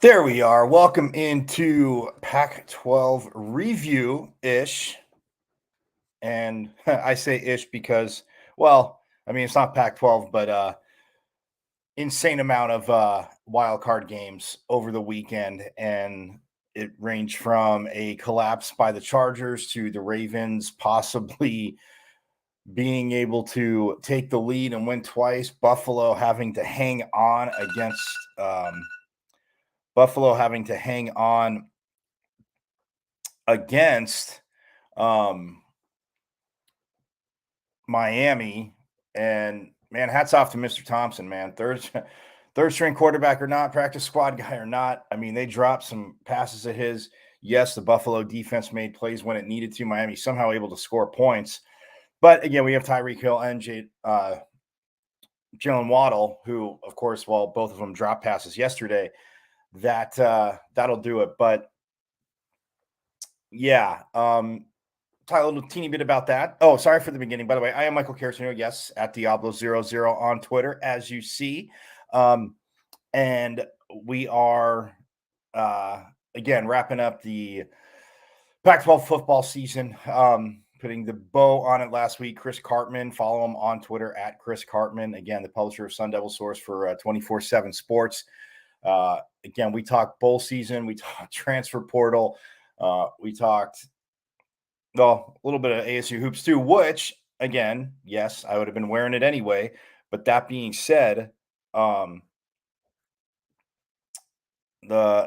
There we are. Welcome into Pac-12 review-ish. And I say ish because, well, I mean, it's not Pac-12, but insane amount of wild card games over the weekend. And it ranged from a collapse by the Chargers to the Ravens possibly being able to take the lead and win twice. Buffalo having to hang on against Miami. And man, hats off to Mr. Thompson, man. Third string quarterback or not, practice squad guy or not. I mean, they dropped some passes of his. Yes, the Buffalo defense made plays when it needed to. Miami somehow able to score points. But again, we have Tyreek Hill and Jalen Waddle, who, of course, while both of them dropped passes yesterday, that'll do it. But yeah, talk a little teeny bit about that. Oh, sorry for the beginning. By the way, I am Michael Carasino. Yes, at Diablo00 on Twitter, as you see. And we are, again, wrapping up the Pac-12 football season, putting the bow on it last week. Chris Cartman, follow him on Twitter at Chris Cartman. Again, the publisher of Sun Devil Source for 24/7 Sports. Again, we talked bowl season. We talked transfer portal. We talked a little bit of ASU hoops too, which, again, yes, I would have been wearing it anyway. But that being said, they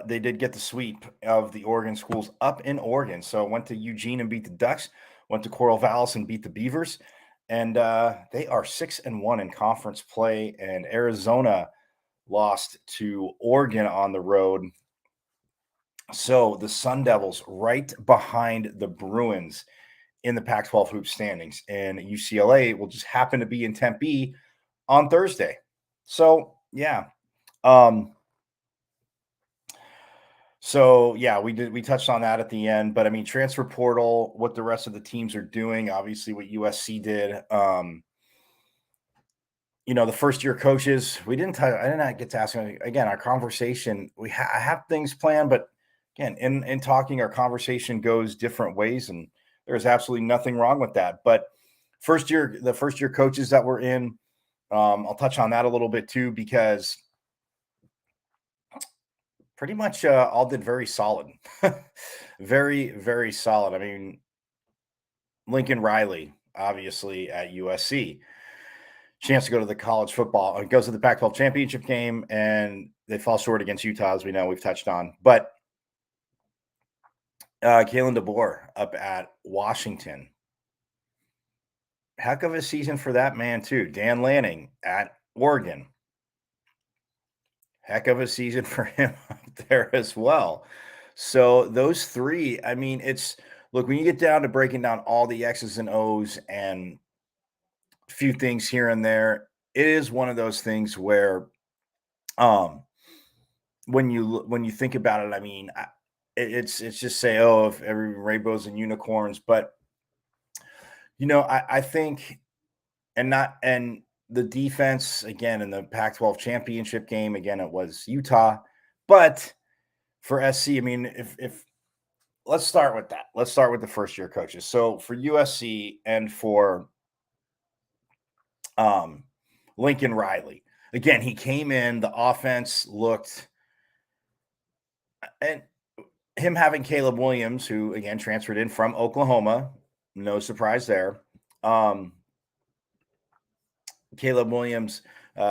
did get the sweep of the Oregon schools up in Oregon. So went to Eugene and beat the Ducks, went to Corvallis and beat the Beavers. And they are 6-1 in conference play. And Arizona lost to Oregon on the road. So the Sun Devils right behind the Bruins in the Pac-12 hoop standings, and UCLA will just happen to be in Tempe on Thursday. So yeah. So So yeah, we touched on that at the end, but I mean, transfer portal, what the rest of the teams are doing, obviously what USC did. The first year coaches, I did not get to ask again, our conversation, I have things planned, but again, in talking, our conversation goes different ways, and there's absolutely nothing wrong with that. But the first year coaches that were in, I'll touch on that a little bit too, because pretty much all did very solid. Very, very solid. I mean, Lincoln Riley, obviously at USC, chance to go to the college football. It goes to the Pac-12 championship game, and they fall short against Utah, as we know, we've touched on. But Kalen DeBoer up at Washington, heck of a season for that man too. Dan Lanning at Oregon, heck of a season for him up there as well. So those three, I mean, look, when you get down to breaking down all the X's and O's and a few things here and there, it is one of those things where um when you think about it, I mean, it's just say, oh, if every rainbows and unicorns, but I think, and the defense again in the Pac-12 championship game, again it was Utah, but for SC, I mean, if let's start with that. Let's start with the first year coaches. So for USC and for um, Lincoln Riley, again, he came in, the offense looked, and him having Caleb Williams, who again transferred in from Oklahoma, no surprise there. Caleb Williams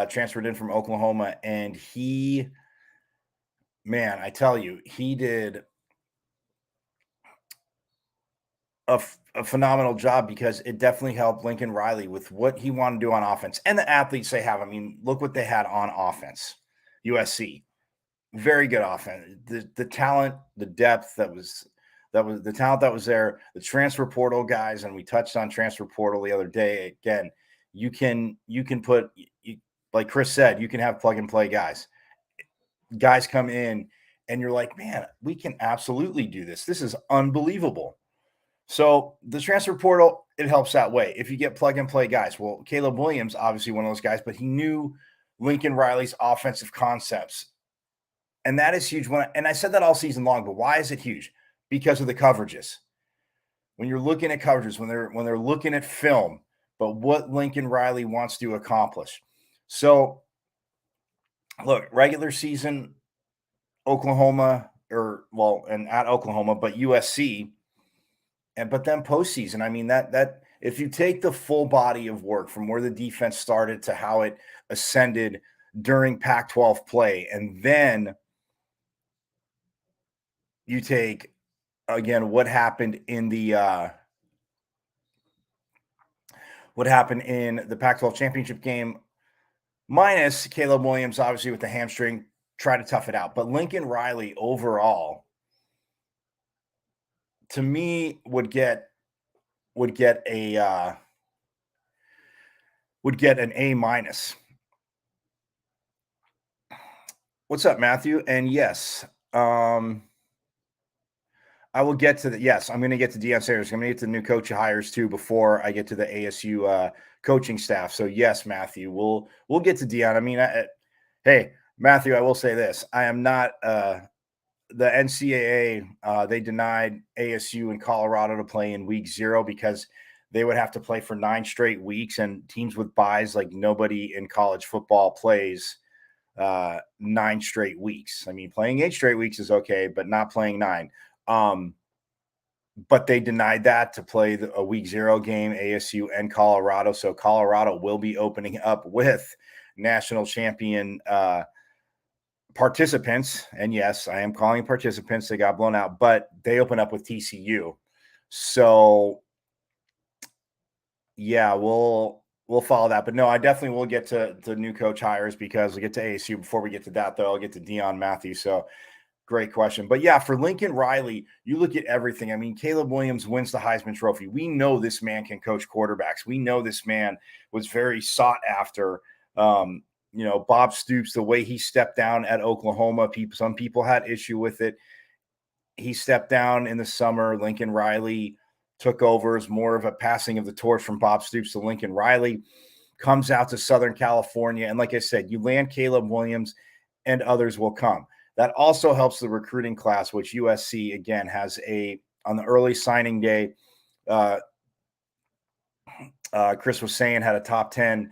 transferred in from Oklahoma, and I tell you, he did a phenomenal job, because it definitely helped Lincoln Riley with what he wanted to do on offense and the athletes they have. I mean, look what they had on offense. USC, very good offense. The talent, the depth that was the talent that was there. The transfer portal guys, and we touched on transfer portal the other day. Again, you can put, like Chris said, you can have plug and play guys. Guys come in, and you're like, man, we can absolutely do this. This is unbelievable. So the transfer portal, it helps that way. If you get plug and play guys, well, Caleb Williams, obviously one of those guys, but he knew Lincoln Riley's offensive concepts. And that is huge. And I said that all season long, but why is it huge? Because of the coverages. When you're looking at coverages, when they're looking at film, but what Lincoln Riley wants to accomplish. So look, regular season, Oklahoma, and at Oklahoma, but USC. But then postseason, I mean, that if you take the full body of work from where the defense started to how it ascended during Pac-12 play, and then you take again what happened in the Pac-12 championship game, minus Caleb Williams, obviously with the hamstring, try to tough it out. But Lincoln Riley overall, to me, would get an A minus. What's up, Matthew? And yes, I will get to yes, I'm going to get to Deion Sanders. I'm going to get to the new coach hires too before I get to the ASU coaching staff. So yes, Matthew, we'll get to Deion. I mean, hey, Matthew, I will say this: I am not the NCAA. They denied ASU and Colorado to play in week 0 because they would have to play for 9 straight weeks, and teams with buys, like nobody in college football plays 9 straight weeks. I mean, playing 8 straight weeks is okay, but not playing 9. But they denied that to play a week 0 game, ASU and Colorado. So Colorado will be opening up with national champion participants. And yes, I am calling participants. They got blown out, but they open up with TCU. So yeah, we'll follow that. But no, I definitely will get to new coach hires, because we'll get to ASU. Before we get to that, though, I'll get to Deion, Matthew. So great question. But yeah, for Lincoln Riley, you look at everything. I mean, Caleb Williams wins the Heisman Trophy. We know this man can coach quarterbacks. We know this man was very sought after. Bob Stoops, the way he stepped down at Oklahoma, some people had issue with it. he stepped down in the summer. Lincoln Riley took over as more of a passing of the torch from Bob Stoops to Lincoln Riley. Comes out to Southern California. And like I said, you land Caleb Williams and others will come. That also helps the recruiting class, which USC, again, has on the early signing day, Chris was saying had a top 10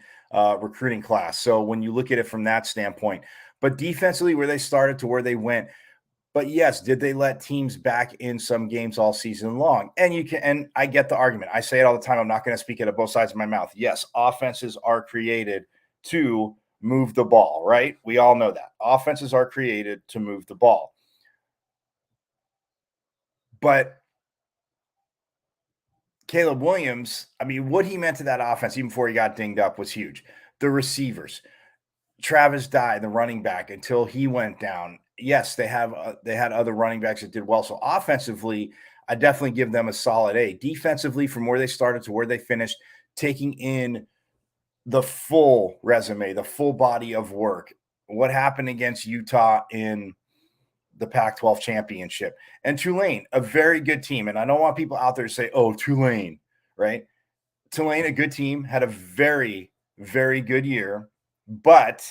recruiting class. So when you look at it from that standpoint, but defensively, where they started to where they went, but yes, did they let teams back in some games all season long? And I get the argument. I say it all the time. I'm not going to speak out of both sides of my mouth. Yes, offenses are created to move the ball, right? We all know that. Offenses are created to move the ball. But Caleb Williams, I mean, what he meant to that offense, even before he got dinged up, was huge. The receivers, Travis Dye, the running back, until he went down. Yes, they had other running backs that did well. So offensively, I definitely give them a solid A. Defensively, from where they started to where they finished, taking in the full resume, the full body of work. What happened against Utah in the Pac-12 championship, and Tulane, a very good team. And I don't want people out there to say, "Oh, Tulane," right? Tulane, a good team, had a very, very good year. But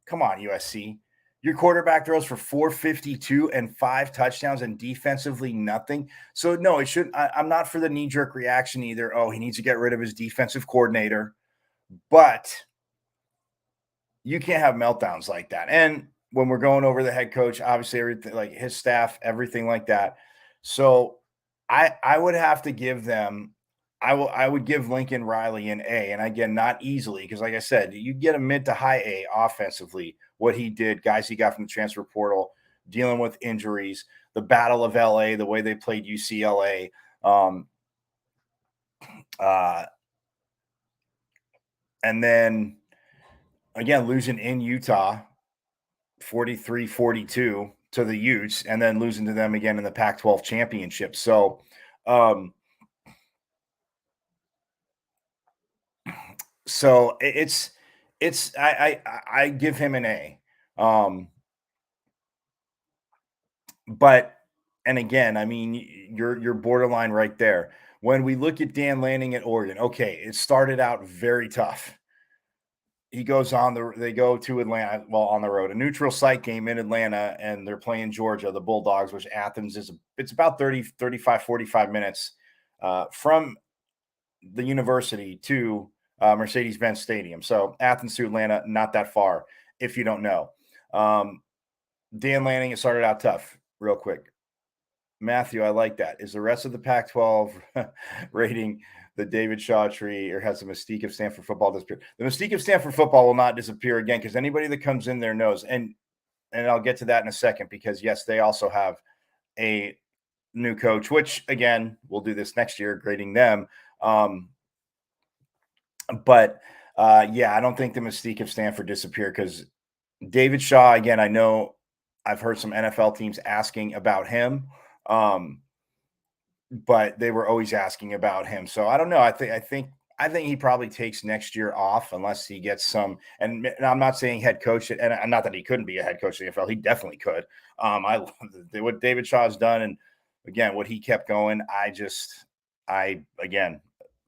come on, USC. Your quarterback throws for 452 and 5 touchdowns, and defensively nothing. So no, it should. I'm not for the knee-jerk reaction either. Oh, he needs to get rid of his defensive coordinator. But you can't have meltdowns like that. And when we're going over the head coach, obviously everything like his staff, everything like that. So I would have to give them. I would give Lincoln Riley an A, and again, not easily, because like I said, you get a mid to high A offensively. What he did, guys he got from the transfer portal, dealing with injuries, the Battle of LA, the way they played UCLA. And then again, losing in Utah 43-42 to the Utes, and then losing to them again in the Pac-12 championship. So it's I give him an A. But and again, I mean, you're borderline right there. When we look at Dan Lanning at Oregon, okay, it started out very tough. They go to Atlanta, well, on the road, a neutral site game in Atlanta, and they're playing Georgia, the Bulldogs, which Athens it's about 30, 35, 45 minutes from the university to Mercedes-Benz Stadium. So Athens to Atlanta, not that far, if you don't know. Dan Lanning, it started out tough, real quick. Matthew, I like that. Is the rest of the Pac-12 rating the David Shaw tree, or has the mystique of Stanford football disappeared? The mystique of Stanford football will not disappear again, because anybody that comes in there knows, and I'll get to that in a second, because yes, they also have a new coach, which again, we'll do this next year, grading them. But yeah, I don't think the mystique of Stanford disappeared, because David Shaw, again, I know I've heard some NFL teams asking about him. But they were always asking about him. So I don't know. I think he probably takes next year off, unless he gets some. And I'm not saying head coach, and not that he couldn't be a head coach in the NFL. He definitely could. What David Shaw has done, and again, what he kept going. Again,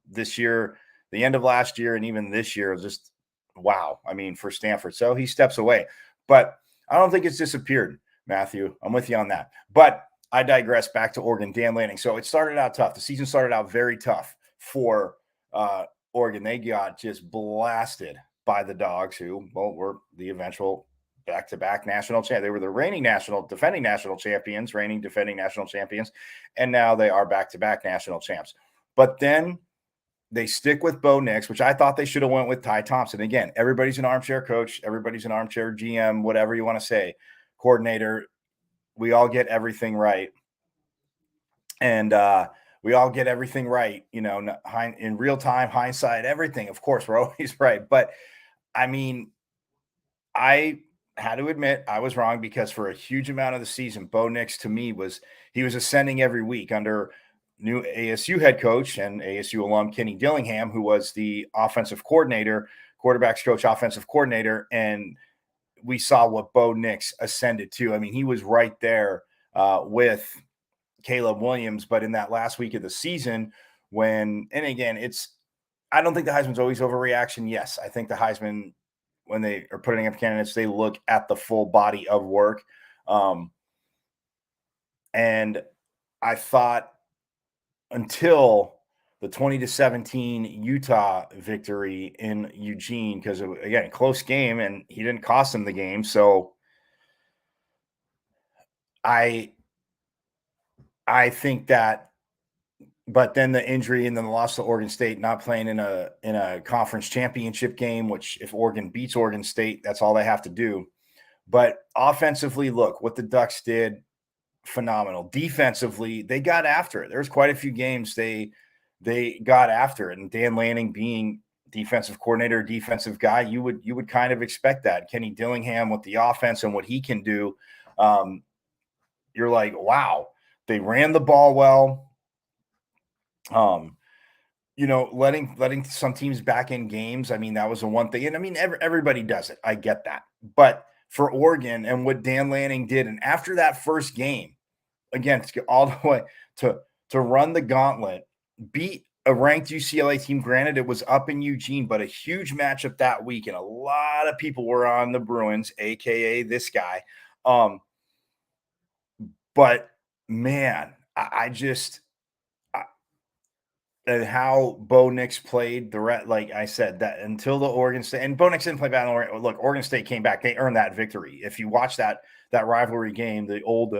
this year, the end of last year, and even this year, just wow. I mean, for Stanford, so he steps away, but I don't think it's disappeared. Matthew, I'm with you on that, but I digress. Back to Oregon, Dan Lanning. So it started out tough. The season started out very tough for Oregon. They got just blasted by the Dogs, who, well, were the eventual back-to-back national champ. They were the defending national champions, and now they are back-to-back national champs. But then they stick with Bo Nix, which I thought they should have went with Ty Thompson. Again, everybody's an armchair coach, everybody's an armchair GM, whatever you want to say, coordinator. We all get everything right. And we all get everything right, in real time, hindsight, everything. Of course, we're always right. But I mean, I had to admit I was wrong, because for a huge amount of the season, Bo Nix, to me, was ascending every week under new ASU head coach and ASU alum Kenny Dillingham, who was the offensive coordinator, quarterbacks coach, offensive coordinator. And we saw what Bo Nix ascended to. I mean, he was right there with Caleb Williams, but in that last week of the season, and again, I don't think the Heisman's always overreaction. Yes, I think the Heisman, when they are putting up candidates, they look at the full body of work. And I thought until the 20-17 Utah victory in Eugene, because again, close game, and he didn't cost them the game. So I think that, but then the injury and then the loss to Oregon State, not playing in a conference championship game, which if Oregon beats Oregon State, that's all they have to do. But offensively, look what the Ducks did. Phenomenal. Defensively, they got after it. There was quite a few games they got after it, and Dan Lanning being defensive coordinator, defensive guy, you would kind of expect that. Kenny Dillingham with the offense and what he can do, you're like, wow. They ran the ball well. Letting some teams back in games. I mean, that was the one thing, and I mean, everybody does it. I get that, but for Oregon and what Dan Lanning did, and after that first game, again, to get all the way to run the gauntlet, beat a ranked UCLA team. Granted, it was up in Eugene, but a huge matchup that week, and a lot of people were on the Bruins, aka this guy. But man, I just and how Bo Nix played like I said, that until the Oregon State, and Bo Nix didn't play bad. Look, Oregon State came back; they earned that victory. If you watch that rivalry game, the old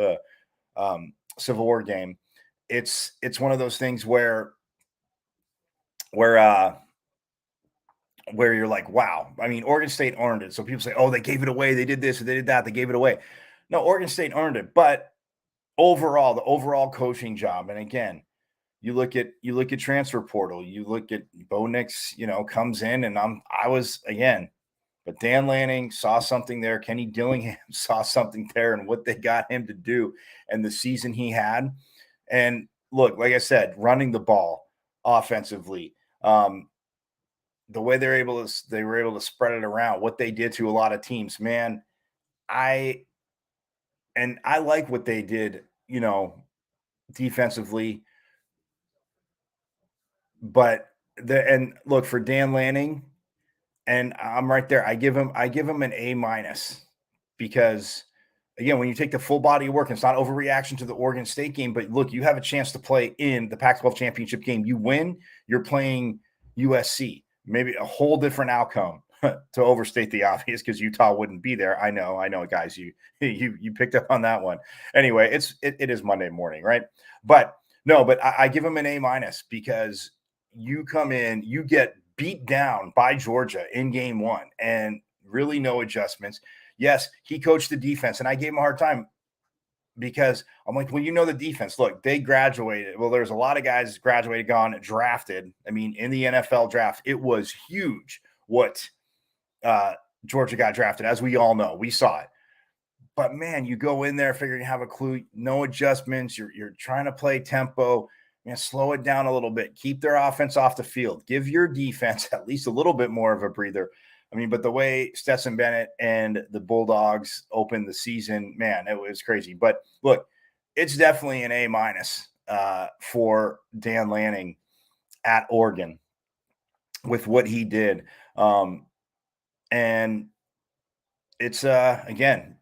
Civil War game, it's one of those things where you're like, wow. I mean, Oregon State earned it. So people say, oh, they gave it away. They did this or they did that. They gave it away. No, Oregon State earned it. But overall, the overall coaching job, and again, you look at transfer portal, you look at Bo Nix, comes in, and but Dan Lanning saw something there. Kenny Dillingham saw something there, and what they got him to do and the season he had. And look, like I said, running the ball offensively, the way they were able to spread it around, what they did to a lot of teams, man. I like what they did, defensively. But look for Dan Lanning, and I'm right there. I give him an A-, because again, when you take the full body of work, it's not overreaction to the Oregon State game, but look, you have a chance to play in the Pac-12 championship game. You win, you're playing USC, maybe a whole different outcome. To overstate the obvious, because Utah wouldn't be there. I know, guys. You picked up on that one. Anyway, it is Monday morning, right? But no, but I give him an A-, because you come in, you get beat down by Georgia in game one, and really no adjustments. Yes, he coached the defense, and I gave him a hard time because I'm like, well, the defense. Look, they graduated. Well, there's a lot of guys graduated, gone, drafted. I mean, in the NFL draft, it was huge what Georgia got drafted, as we all know. We saw it. But man, you go in there figuring you have a clue, no adjustments. You're trying to play tempo. Slow it down a little bit. Keep their offense off the field. Give your defense at least a little bit more of a breather. I mean, but the way Stetson Bennett and the Bulldogs opened the season, man, it was crazy. But look, it's definitely an A- for Dan Lanning at Oregon with what he did. And it's again,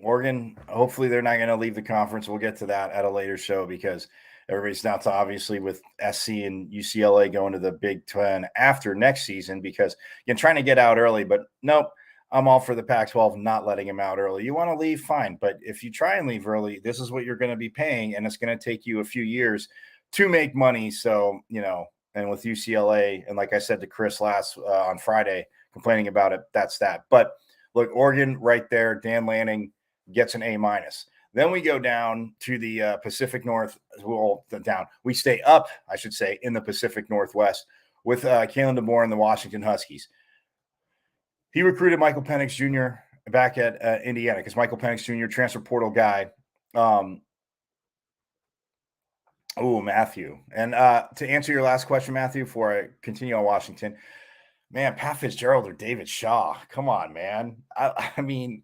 Oregon, hopefully they're not going to leave the conference. We'll get to that at a later show, because everybody's now to obviously with SC and UCLA going to the Big Ten after next season, because you're trying to get out early. But nope, I'm all for the Pac-12 not letting them out early. You want to leave, fine. But if you try and leave early, this is what you're going to be paying, and it's going to take you a few years to make money. So, and with UCLA, and like I said to Chris last on Friday, complaining about it, that's that. But look, Oregon right there, Dan Lanning gets an A-. Then we go down to the Pacific North. We stay up, I should say, in the Pacific Northwest with Kalen DeBoer and the Washington Huskies. He recruited Michael Penix Jr. back at Indiana, because Michael Penix Jr., transfer portal guy. Matthew. And to answer your last question, Matthew, before I continue on Washington, man, Pat Fitzgerald or David Shaw. Come on, man. I mean,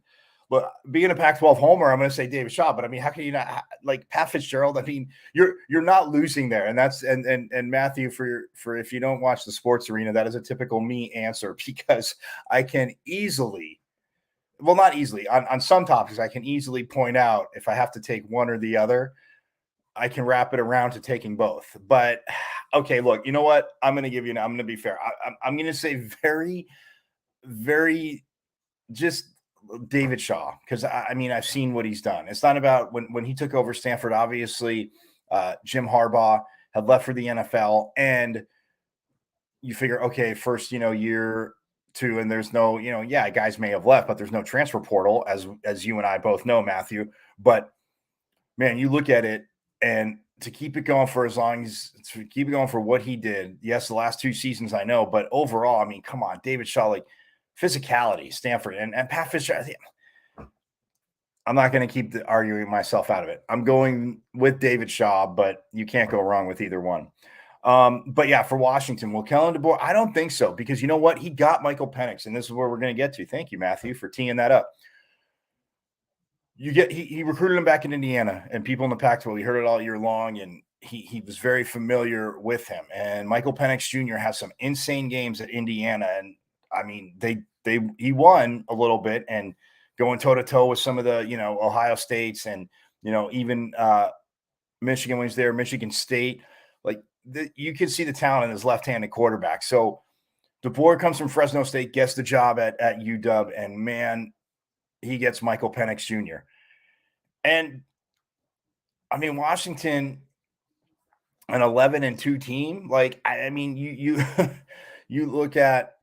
But being a Pac-12 homer, I'm going to say David Shaw. But I mean, how can you not like Pat Fitzgerald? I mean, you're not losing there, and that's and Matthew for if you don't watch the sports arena, that is a typical me answer because I can easily, well, not easily on some topics, I can easily point out if I have to take one or the other. I can wrap it around to taking both. But okay, look, you know what? I'm going to give you. I'm going to be fair. I'm going to say very, very just David Shaw, because I mean, I've seen what he's done. It's not about when he took over Stanford, obviously, Jim Harbaugh had left for the NFL, and you figure, okay, first, year two, and there's no, yeah, guys may have left, but there's no transfer portal, as you and I both know, Matthew. But man, you look at it, and to keep it going for as long as to keep it going for what he did. Yes, the last 2 seasons I know, but overall, I mean, come on, David Shaw, like physicality, Stanford, and Pat Fisher. I'm not going to keep arguing myself out of it. I'm going with David Shaw, but you can't go wrong with either one. But yeah, for Washington, will Kellen DeBoer? I don't think so, because you know what? He got Michael Penix, and this is where we're going to get to. Thank you, Matthew, for teeing that up. He recruited him back in Indiana, and people in the Pac-12, we heard it all year long, and he was very familiar with him. And Michael Penix Jr. has some insane games at Indiana, and I mean, he won a little bit, and going toe to toe with some of the Ohio States, and even Michigan when he's there, Michigan State, like you can see the talent in his left-handed quarterback. So DeBoer comes from Fresno State, gets the job at UW, and man, he gets Michael Penix Jr. And I mean, Washington, an 11-2 team. Like, I mean, you you look at,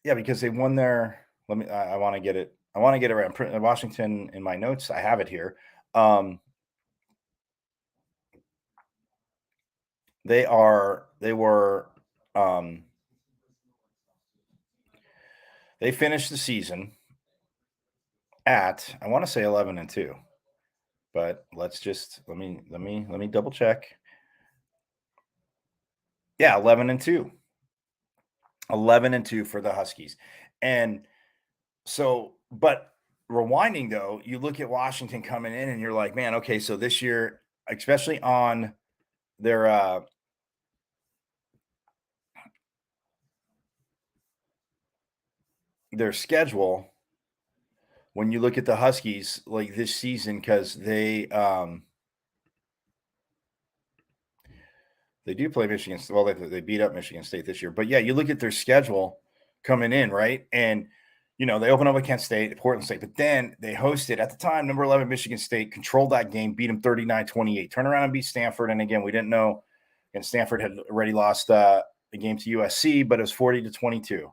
yeah, because they won their. I want to get it. I want to get it right. I'm printing Washington in my notes. I have it here. They finished the season at, I want to say 11-2, but let's just let me double check. Yeah, 11-2. 11-2 for the Huskies. And so, but rewinding though, you look at Washington coming in and you're like, man, okay, so this year, especially on their schedule, when you look at the Huskies like this season, because they do play Michigan. Well, they beat up Michigan State this year, but yeah, you look at their schedule coming in, right? And they open up with Kent State, Portland State, but then they hosted at the time number 11 Michigan State, controlled that game, beat them 39-28, turn around and beat Stanford. And again, we didn't know, and Stanford had already lost the game to USC, but it was 40-22.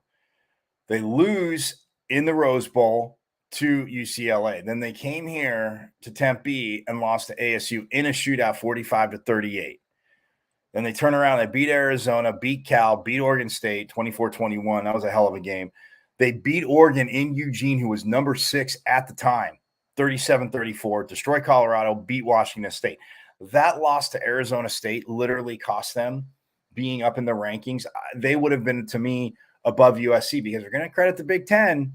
They lose in the Rose Bowl to UCLA. Then they came here to Tempe and lost to ASU in a shootout, 45-38. Then they turn around, they beat Arizona, beat Cal, beat Oregon State, 24-21. That was a hell of a game. They beat Oregon in Eugene, who was number 6 at the time, 37-34. Destroy Colorado, beat Washington State. That loss to Arizona State literally cost them being up in the rankings. They would have been, to me, above USC, because they're going to credit the Big Ten.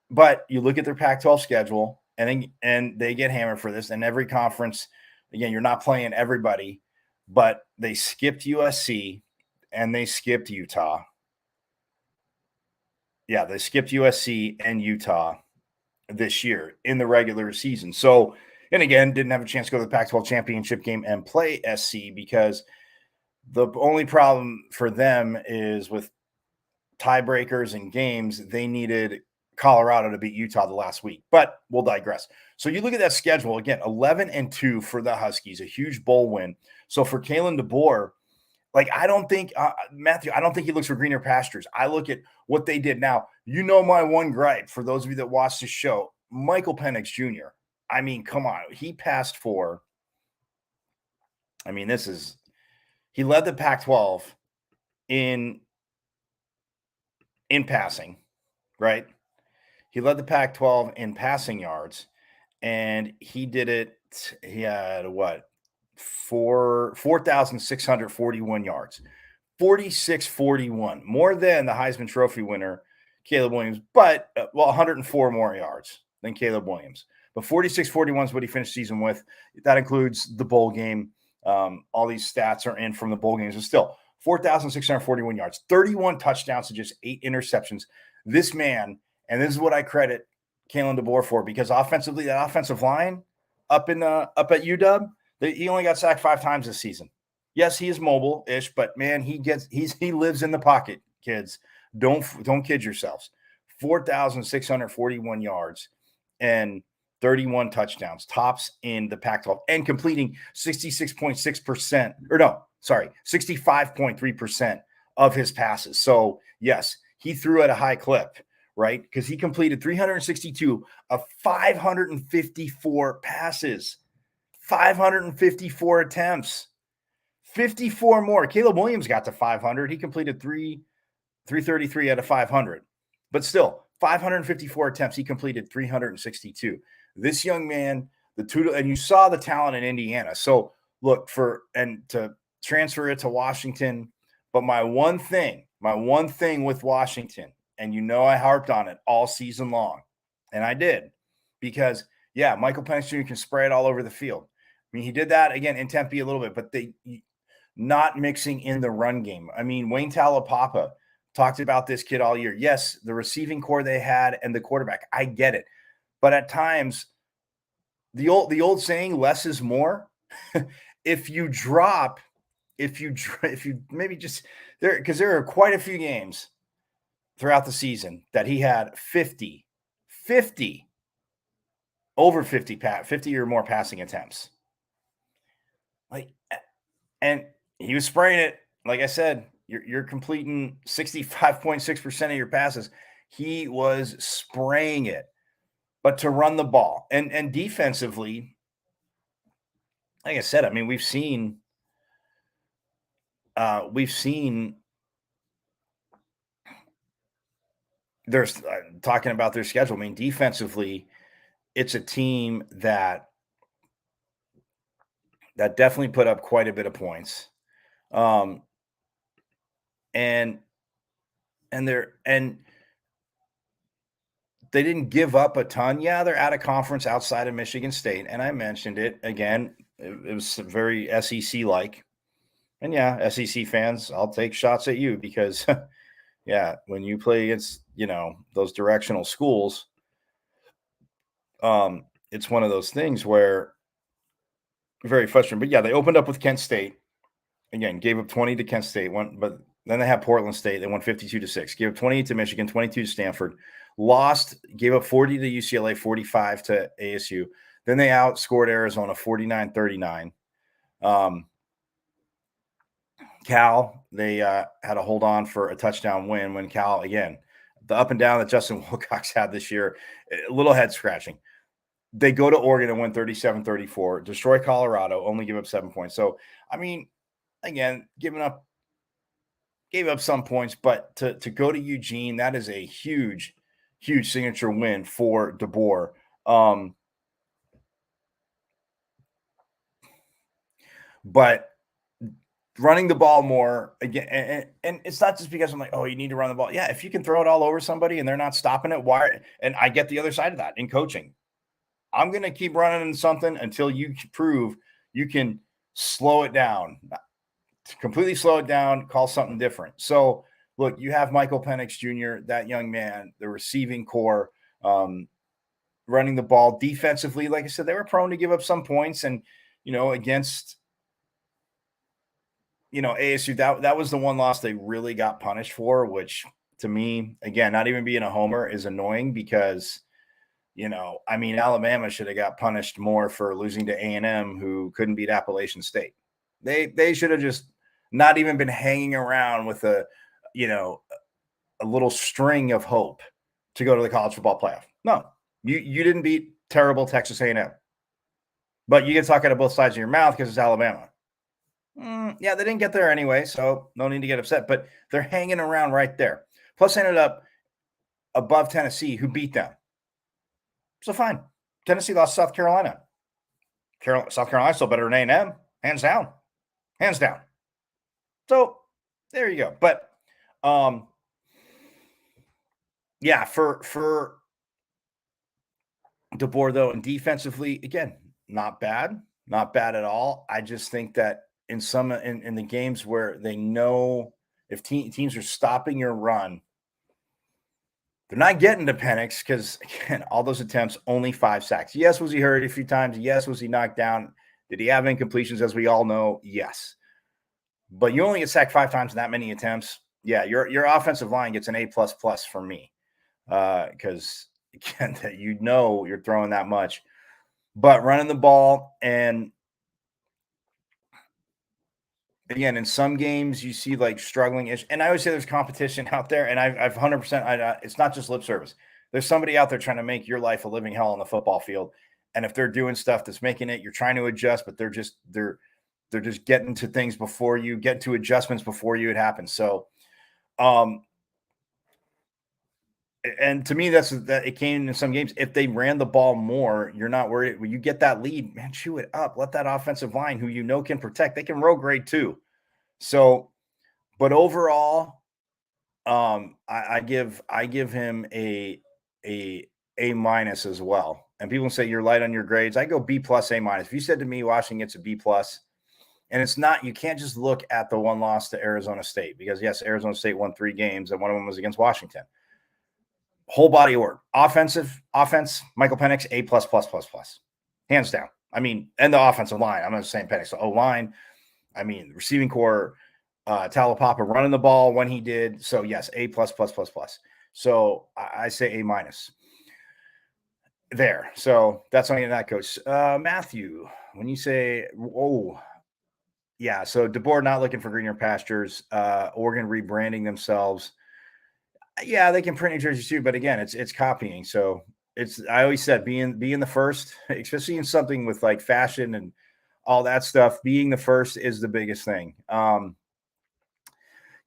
But you look at their Pac-12 schedule, and they get hammered for this. And every conference, again, you're not playing everybody, but they skipped USC and they skipped Utah. Yeah, they skipped USC and Utah this year in the regular season. So, and again, didn't have a chance to go to the Pac-12 championship game and play SC, because the only problem for them is with tiebreakers and games, they needed Colorado to beat Utah the last week, but we'll digress. So you look at that schedule again, 11-2 for the Huskies, a huge bowl win. So for Kalen DeBoer, like, I don't think, Matthew, I don't think he looks for greener pastures. I look at what they did. Now, my one gripe, for those of you that watch the show, Michael Penix Jr. I mean, come on. He passed for, I mean, he led the Pac-12 in passing, right? He led the Pac-12 in passing yards, and he did it. He had 4,641 yards, 46-41, more than the Heisman Trophy winner, Caleb Williams, but 104 more yards than Caleb Williams. But 46-41 is what he finished season with. That includes the bowl game. All these stats are in from the bowl games. But still, 4,641 yards, 31 touchdowns to just 8 interceptions. This man, and this is what I credit Kalen DeBoer for, because offensively, that offensive line up at UW, he only got sacked 5 times this season. Yes, he is mobile-ish, but man, he lives in the pocket, kids. Don't kid yourselves. 4,641 yards and 31 touchdowns, tops in the Pac-12, and completing 65.3% of his passes. So yes, he threw at a high clip, right? Because he completed 362 of 554 passes, 554 attempts, 54 more. Caleb Williams got to 500. He completed 333 out of 500, but still 554 attempts. He completed 362. This young man, and you saw the talent in Indiana. So look to transfer it to Washington. But my one thing with Washington, and I harped on it all season long, and I did, because Michael Penix Jr. can spray it all over the field. I mean, he did that again in Tempe a little bit, but they not mixing in the run game. I mean, Wayne Talapapa talked about this kid all year. Yes, the receiving core they had and the quarterback, I get it. But at times, the old saying, less is more. If you maybe just there, because there are quite a few games throughout the season that he had over 50 or more passing attempts. And he was spraying it. Like I said, you're completing 65.6% of your passes. He was spraying it. But to run the ball and defensively, like I said, I mean, we've seen there's talking about their schedule. I mean, defensively, it's a team that definitely put up quite a bit of points. And they didn't give up a ton. Yeah, they're out of conference outside of Michigan State. And I mentioned it again. It was very SEC-like. And SEC fans, I'll take shots at you because, when you play against, those directional schools, it's one of those things where very frustrating. But they opened up with Kent State. Again, gave up 20 to Kent State. But then they had Portland State. They won 52-6. Gave up 28 to Michigan, 22 to Stanford. Lost, gave up 40 to UCLA, 45 to ASU. Then they outscored Arizona 49-39. Cal, they had to hold on for a touchdown win when Cal, again, the up and down that Justin Wilcox had this year, a little head scratching. They go to Oregon and win 37-34, destroy Colorado, only give up 7 points. So, I mean, again, gave up some points, but to go to Eugene, that is a huge signature win for DeBoer. But running the ball more again, and it's not just because I'm like, oh, you need to run the ball. Yeah, if you can throw it all over somebody and they're not stopping it, why? And I get the other side of that in coaching. I'm going to keep running something until you prove you can slow it down, completely slow it down, call something different. So, look, you have Michael Penix Jr., that young man, the receiving core, running the ball defensively. Like I said, they were prone to give up some points, and against ASU, that was the one loss they really got punished for, which to me, again, not even being a homer is annoying because Alabama should have got punished more for losing to A&M, who couldn't beat Appalachian State. They should have just not even been hanging around with a little string of hope to go to the college football playoff. No, you didn't beat terrible Texas A&M, but you get talk out of both sides of your mouth because it's Alabama. They didn't get there anyway, so no need to get upset. But they're hanging around right there. Plus, ended up above Tennessee, who beat them. So fine. Tennessee lost South Carolina. South Carolina still better than A&M, hands down. So there you go. But Yeah, for DeBoer though, and defensively, again, not bad at all. I just think that in the games where they know if teams are stopping your run, they're not getting to Penix because again, all those attempts, only 5 sacks. Yes, was he hurt a few times? Yes, was he knocked down? Did he have incompletions? As we all know, yes. But you only get sacked 5 times in that many attempts. Yeah, your offensive line gets an A plus plus for me because again, you know you're throwing that much. But running the ball, and again, in some games you see like struggling ish, and I always say there's competition out there, and I've 100%. It's not just lip service. There's somebody out there trying to make your life a living hell on the football field, and if they're doing stuff that's making it, you're trying to adjust, but they're just getting to things before you get to adjustments before you it happens. So, um, and to me, that it came in some games. If they ran the ball more, you're not worried. When you get that lead, man, chew it up. Let that offensive line, who you know can protect, they can roll grade too. So, but overall, I give him a A minus as well. And people say you're light on your grades. I go B plus A minus. If you said to me Washington gets a B plus, and it's not, you can't just look at the one loss to Arizona State because yes, Arizona State won 3 games and one of them was against Washington. Whole body of work, offense, Michael Penix, A plus plus plus plus, hands down. I mean, and the offensive line. I'm not saying Penix, the O line. I mean, receiving core, Talapapa running the ball when he did. So yes, A plus plus plus plus. So I say A minus there. So that's only that, coach. Matthew, when you say, oh, yeah, so DeBoer not looking for greener pastures, Oregon rebranding themselves. Yeah, they can print new jerseys too, but again, it's copying. So it's, I always said being the first, especially in something with like fashion and all that stuff, being the first is the biggest thing.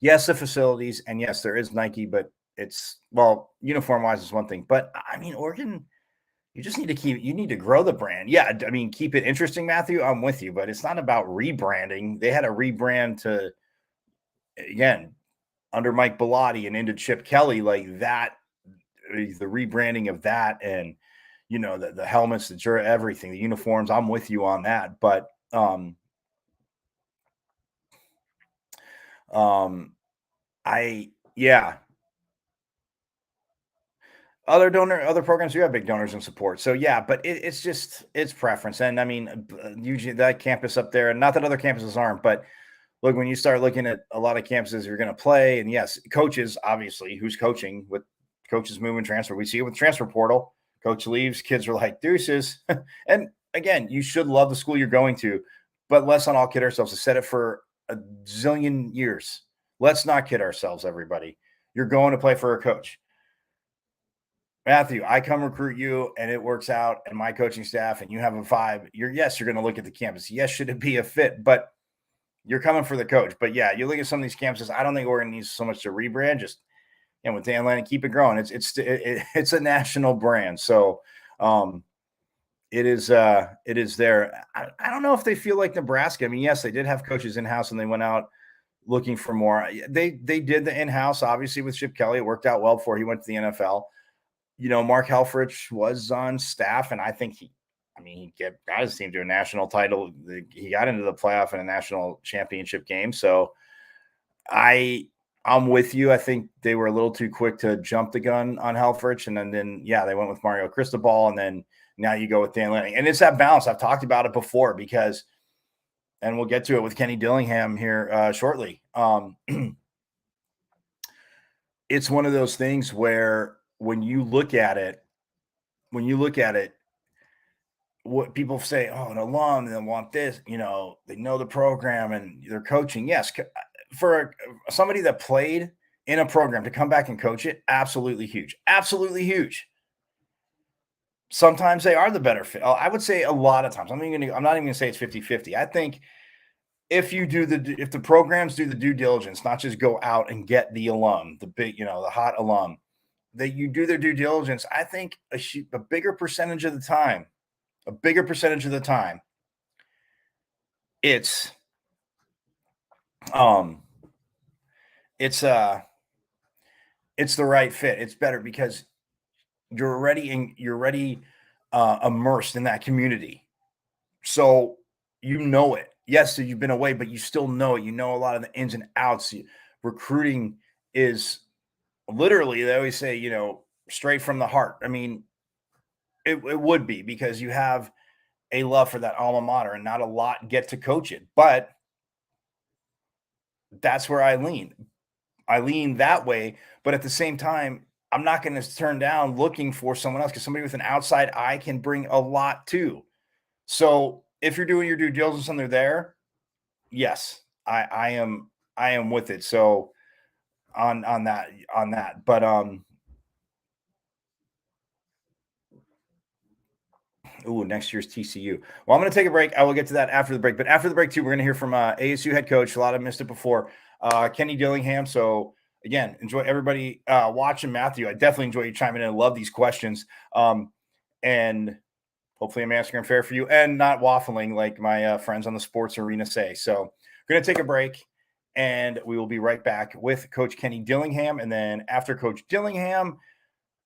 Yes, the facilities, and yes, there is Nike, but it's, well, uniform wise is one thing, but I mean, Oregon, you need to grow the brand. Yeah, I mean, keep it interesting, Matthew. I'm with you, but it's not about rebranding. They had a rebrand to, again, under Mike Bellotti and into Chip Kelly, like that, the rebranding of that, and the helmets, the jersey, everything, the uniforms. I'm with you on that, but um, I yeah, other programs do have big donors and support. So yeah, but it's preference, and I mean, usually that campus up there, and not that other campuses aren't, but look, when you start looking at a lot of campuses you're going to play, and yes, coaches, obviously, who's coaching with coaches move and transfer. We see it with transfer portal. Coach leaves, kids are like deuces. And again, you should love the school you're going to, but let's not all kid ourselves. I said it for a zillion years. Let's not kid ourselves, everybody. You're going to play for a coach. Matthew, I come recruit you and it works out, and my coaching staff, and you have a vibe. You're going to look at the campus. Yes, should it be a fit? But you're coming for the coach. But yeah, you look at some of these campuses. I don't think Oregon needs so much to rebrand. Just with Dan Lanning, keep it growing. It's a national brand. So it is there. I don't know if they feel like Nebraska. I mean, yes, they did have coaches in house and they went out looking for more. They did the in house, obviously, with Chip Kelly. It worked out well before he went to the NFL. Mark Helfrich was on staff, and I think he got his team to a national title. He got into the playoff in a national championship game. So I'm with you. I think they were a little too quick to jump the gun on Helfrich, and then they went with Mario Cristobal, and then now you go with Dan Lanning. And it's that balance. I've talked about it before because, and we'll get to it with Kenny Dillingham here shortly. It's one of those things where when you look at it, what people say, oh, an alum, they want this, they know the program and they're coaching. Yes, for somebody that played in a program to come back and coach it, absolutely huge. Absolutely huge. Sometimes they are the better fit. I would say a lot of times. I'm not even going to say it's 50-50. I think if the programs do the due diligence, not just go out and get the alum, the big, the hot alum, that you do their due diligence, I think a bigger percentage of the time, it's it's it's the right fit. It's better because you're already immersed in that community. So you know it. Yes, so you've been away, but you still know it. You know a lot of the ins and outs. Recruiting is literally, they always say, straight from the heart. I mean, it would be because you have a love for that alma mater and not a lot get to coach it. But that's where I lean. I lean that way. But at the same time, I'm not going to turn down looking for someone else because somebody with an outside eye can bring a lot too. So if you're doing your due diligence and they're there, yes, I am with it. So on that. But next year's TCU. Well, I'm going to take a break. I will get to that after the break. But after the break, too, we're going to hear from ASU head coach. A lot of missed it before. Kenny Dillingham. So again, enjoy everybody watching. Matthew, I definitely enjoy you chiming in. I love these questions. And hopefully I'm answering them fair for you and not waffling like my friends on the sports arena say. So we're going to take a break and we will be right back with Coach Kenny Dillingham. And then after Coach Dillingham,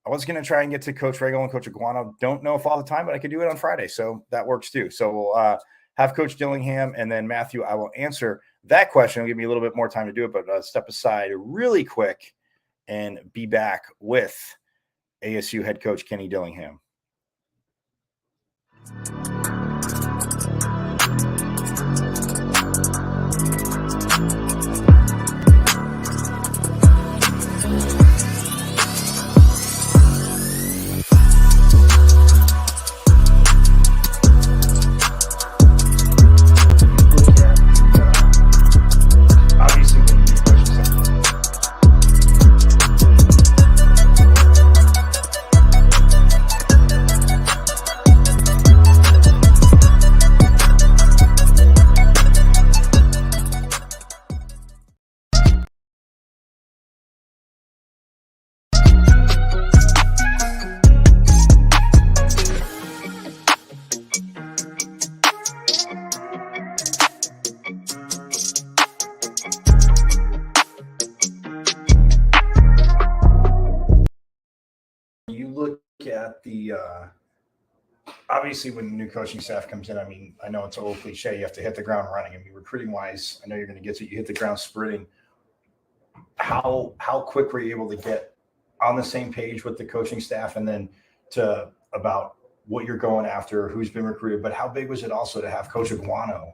I was going to try and get to Coach Ragle and Coach Aguano. Don't know if all the time, but I could do it on Friday. So that works too. So we'll have Coach Dillingham and then Matthew. I will answer that question. It'll give me a little bit more time to do it, but step aside really quick and be back with ASU head coach Kenny Dillingham. Obviously, when the new coaching staff comes in, I mean, I know it's a little cliche. You have to hit the ground running. I mean, recruiting wise, I know you're going to get to you hit the ground sprinting. How quick were you able to get on the same page with the coaching staff, and then to about what you're going after, who's been recruited? But how big was it also to have Coach Aguano?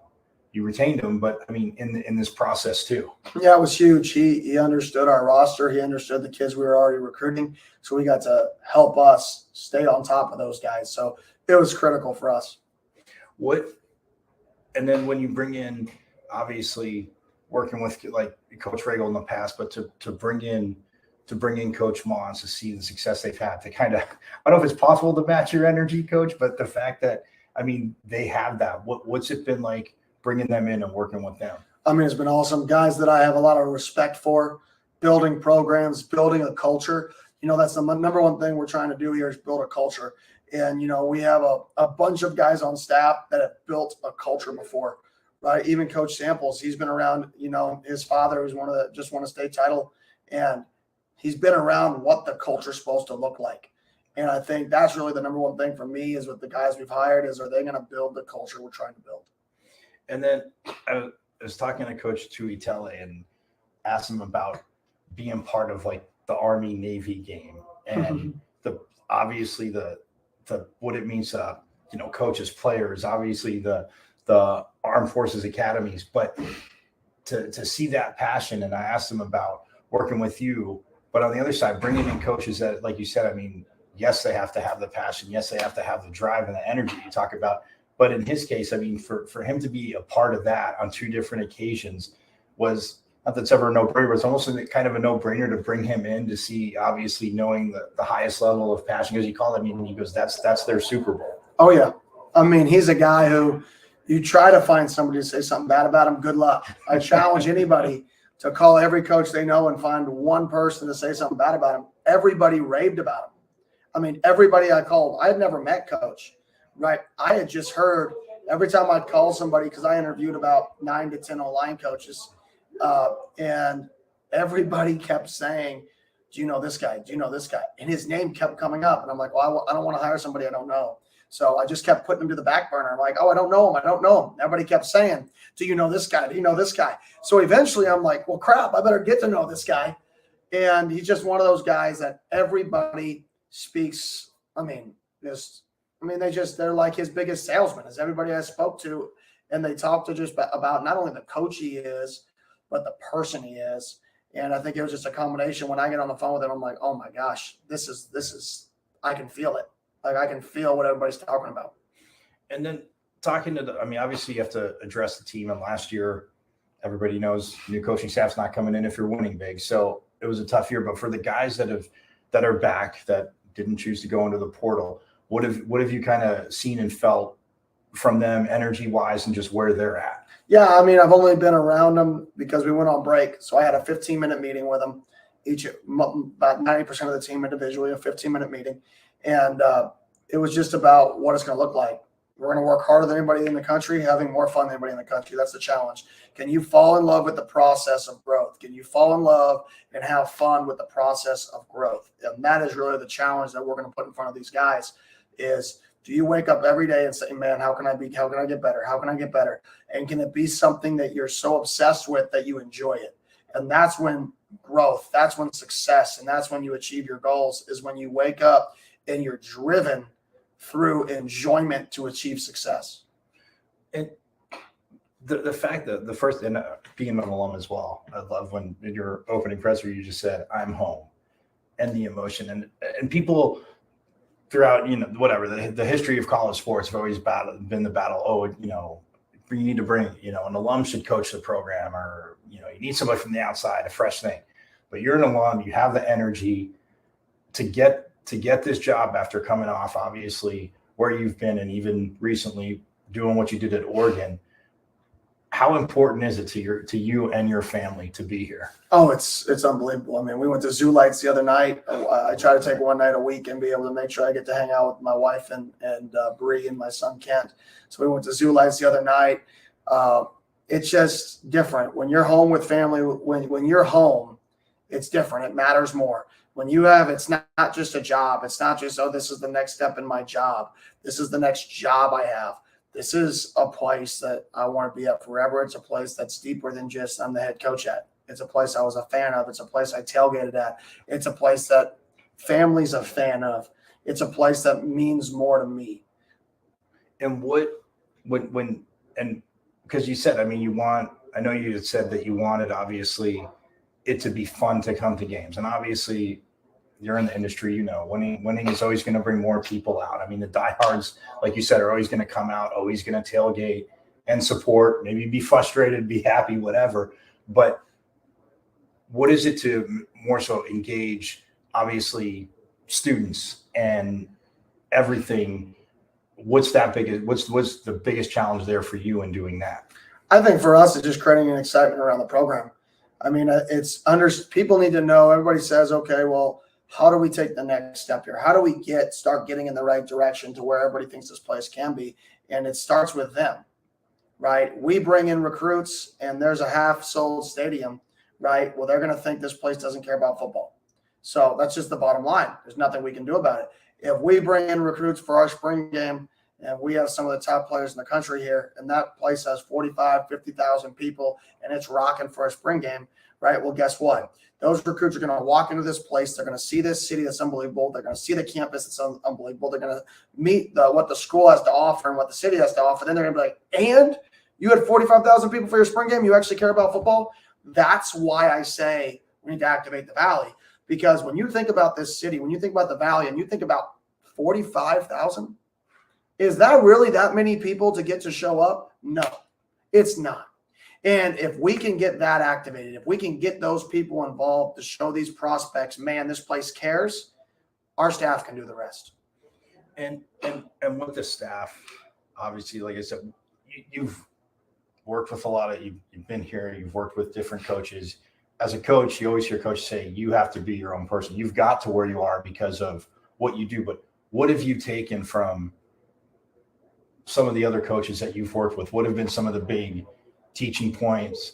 You retained him, but I mean, in this process too. Yeah, it was huge. He understood our roster. He understood the kids we were already recruiting. So we got to help us stay on top of those guys. So it was critical for us. And then when you bring in, obviously working with like Coach Ragle in the past, but to bring in Coach Mons to see the success they've had, to kind of, I don't know if it's possible to match your energy, Coach, but the fact that, I mean, they have that. What's it been like bringing them in and working with them? I mean, it's been awesome. Guys that I have a lot of respect for, building programs, building a culture. That's the number one thing we're trying to do here is build a culture. And, we have a bunch of guys on staff that have built a culture before, right? Even Coach Samples, he's been around, his father was just won a state title, and he's been around what the culture's supposed to look like. And I think that's really the number one thing for me is with the guys we've hired is, are they going to build the culture we're trying to build? And then I was talking to Coach Tuitele and asked him about being part of like the Army-Navy game and obviously the what it means to coaches, players, obviously the Armed Forces academies, but to see that passion. And I asked him about working with you, but on the other side, bringing in coaches that, like you said, I mean, yes, they have to have the passion. Yes, they have to have the drive and the energy you talk about. But in his case, I mean, for him to be a part of that on two different occasions was, not that's ever a no-brainer, but it's almost kind of a no-brainer to bring him in to see, obviously knowing the highest level of passion, because he called him and he goes, that's their Super Bowl. Oh, yeah. I mean, he's a guy who you try to find somebody to say something bad about him, good luck. I challenge anybody to call every coach they know and find one person to say something bad about him. Everybody raved about him. I mean, everybody I called, I had never met Coach. Right. I had just heard every time I'd call somebody, because I interviewed about 9 to 10 O-line coaches, and everybody kept saying do you know this guy? Do you know this guy? And his name kept coming up. And I'm like, well, I don't want to hire somebody I don't know. So I just kept putting him to the back burner. I'm like, oh, I don't know him. I don't know him. Everybody kept saying, do you know this guy? Do you know this guy? So eventually I'm like, well, crap, I better get to know this guy. And he's just one of those guys that everybody speaks. They're like his biggest salesman is everybody I spoke to. And they talk to just about not only the coach he is, but the person he is. And I think it was just a combination. When I get on the phone with him, I'm like, oh my gosh, this is, I can feel it. Like I can feel what everybody's talking about. And then talking to obviously you have to address the team. And last year, everybody knows new coaching staff's not coming in if you're winning big. So it was a tough year. But for the guys that are back that didn't choose to go into the portal, what have you kind of seen and felt from them energy wise and just where they're at? Yeah, I mean, I've only been around them because we went on break. So I had a 15-minute meeting with them, about 90% of the team individually, a 15-minute meeting. And it was just about what it's going to look like. We're going to work harder than anybody in the country, having more fun than anybody in the country. That's the challenge. Can you fall in love with the process of growth? Can you fall in love and have fun with the process of growth? And that is really the challenge that we're going to put in front of these guys is, do you wake up every day and say, man, how can I get better? How can I get better? And can it be something that you're so obsessed with that you enjoy it? And that's when growth, that's when success, and that's when you achieve your goals, is when you wake up and you're driven through enjoyment to achieve success. And the fact that the first, and being an alum as well, I love when in your opening presser you just said, I'm home, and the emotion and people throughout, whatever the history of college sports have always been the battle. Oh, you need to bring, an alum should coach the program, or, you need somebody from the outside, a fresh thing. But you're an alum, you have the energy to get this job after coming off, obviously, where you've been, and even recently doing what you did at Oregon. How important is it to you and your family to be here? Oh, it's unbelievable. I mean, we went to Zoo Lights the other night. I try to take one night a week and be able to make sure I get to hang out with my wife and Bree and my son Kent. So we went to Zoo Lights the other night. It's just different when you're home with family. When you're home, it's different. It matters more. When you have, it's not just a job. It's not just, oh, this is the next step in my job. This is the next job I have. This is a place that I want to be at forever. It's a place that's deeper than just I'm the head coach at. It's a place I was a fan of. It's a place I tailgated at. It's a place that family's a fan of. It's a place that means more to me. And because you said, I know you had said that you wanted, obviously, it to be fun to come to games. And obviously you're in the industry, winning is always going to bring more people out. I mean, the diehards, like you said, are always going to come out, always going to tailgate and support, maybe be frustrated, be happy, whatever. But what is it to more so engage, obviously, students and everything? What's the biggest challenge there for you in doing that? I think for us, it's just creating an excitement around the program. I mean, people need to know. Everybody says, okay, well, how do we take the next step here? How do we start getting in the right direction to where everybody thinks this place can be? And it starts with them, right? We bring in recruits and there's a half-sold stadium, right? Well, they're going to think this place doesn't care about football. So that's just the bottom line. There's nothing we can do about it. If we bring in recruits for our spring game, and we have some of the top players in the country here, and that place has 45, 50,000 people, and it's rocking for a spring game, right? Well, guess what? Those recruits are going to walk into this place. They're going to see this city that's unbelievable. They're going to see the campus that's unbelievable. They're going to meet what the school has to offer and what the city has to offer. Then they're going to be like, and you had 45,000 people for your spring game? You actually care about football? That's why I say we need to activate the Valley. Because when you think about this city, when you think about the Valley, and you think about 45,000, is that really that many people to get to show up? No, it's not. And if we can get that activated, if we can get those people involved to show these prospects, man, this place cares, our staff can do the rest. And with the staff, obviously, like I said, you've worked with you've been here, you've worked with different coaches. As a coach, you always hear coaches say, you have to be your own person. You've got to where you are because of what you do. But what have you taken from some of the other coaches that you've worked with? What have been some of the big teaching points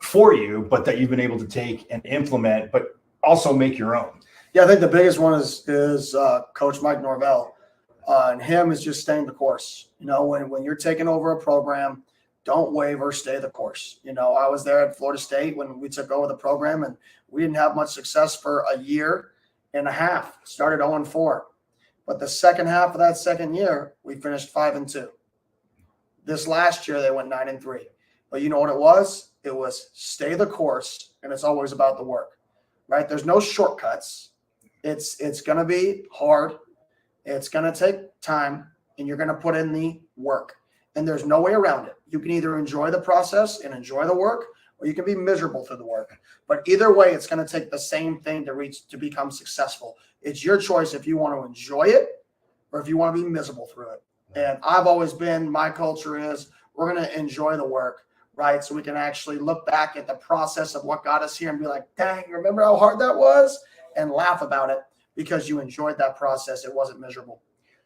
for you, but that you've been able to take and implement, but also make your own. Yeah, I think the biggest one is Coach Mike Norvell. And him is just staying the course. You know, when you're taking over a program, don't waver, stay the course. You know, I was there at Florida State when we took over the program, and we didn't have much success for a year and a half. Started 0-4. But the second half of that second year, we finished 5-2. This last year, they went 9-3. But you know what it was? It was stay the course, and it's always about the work, right? There's no shortcuts. It's going to be hard. It's going to take time, and you're going to put in the work. And there's no way around it. You can either enjoy the process and enjoy the work, or you can be miserable through the work. But either way, it's going to take the same thing to become successful. It's your choice if you want to enjoy it or if you want to be miserable through it. And I've always been, my culture is we're going to enjoy the work, right? So we can actually look back at the process of what got us here and be like, dang, remember how hard that was? And laugh about it because you enjoyed that process. It wasn't miserable.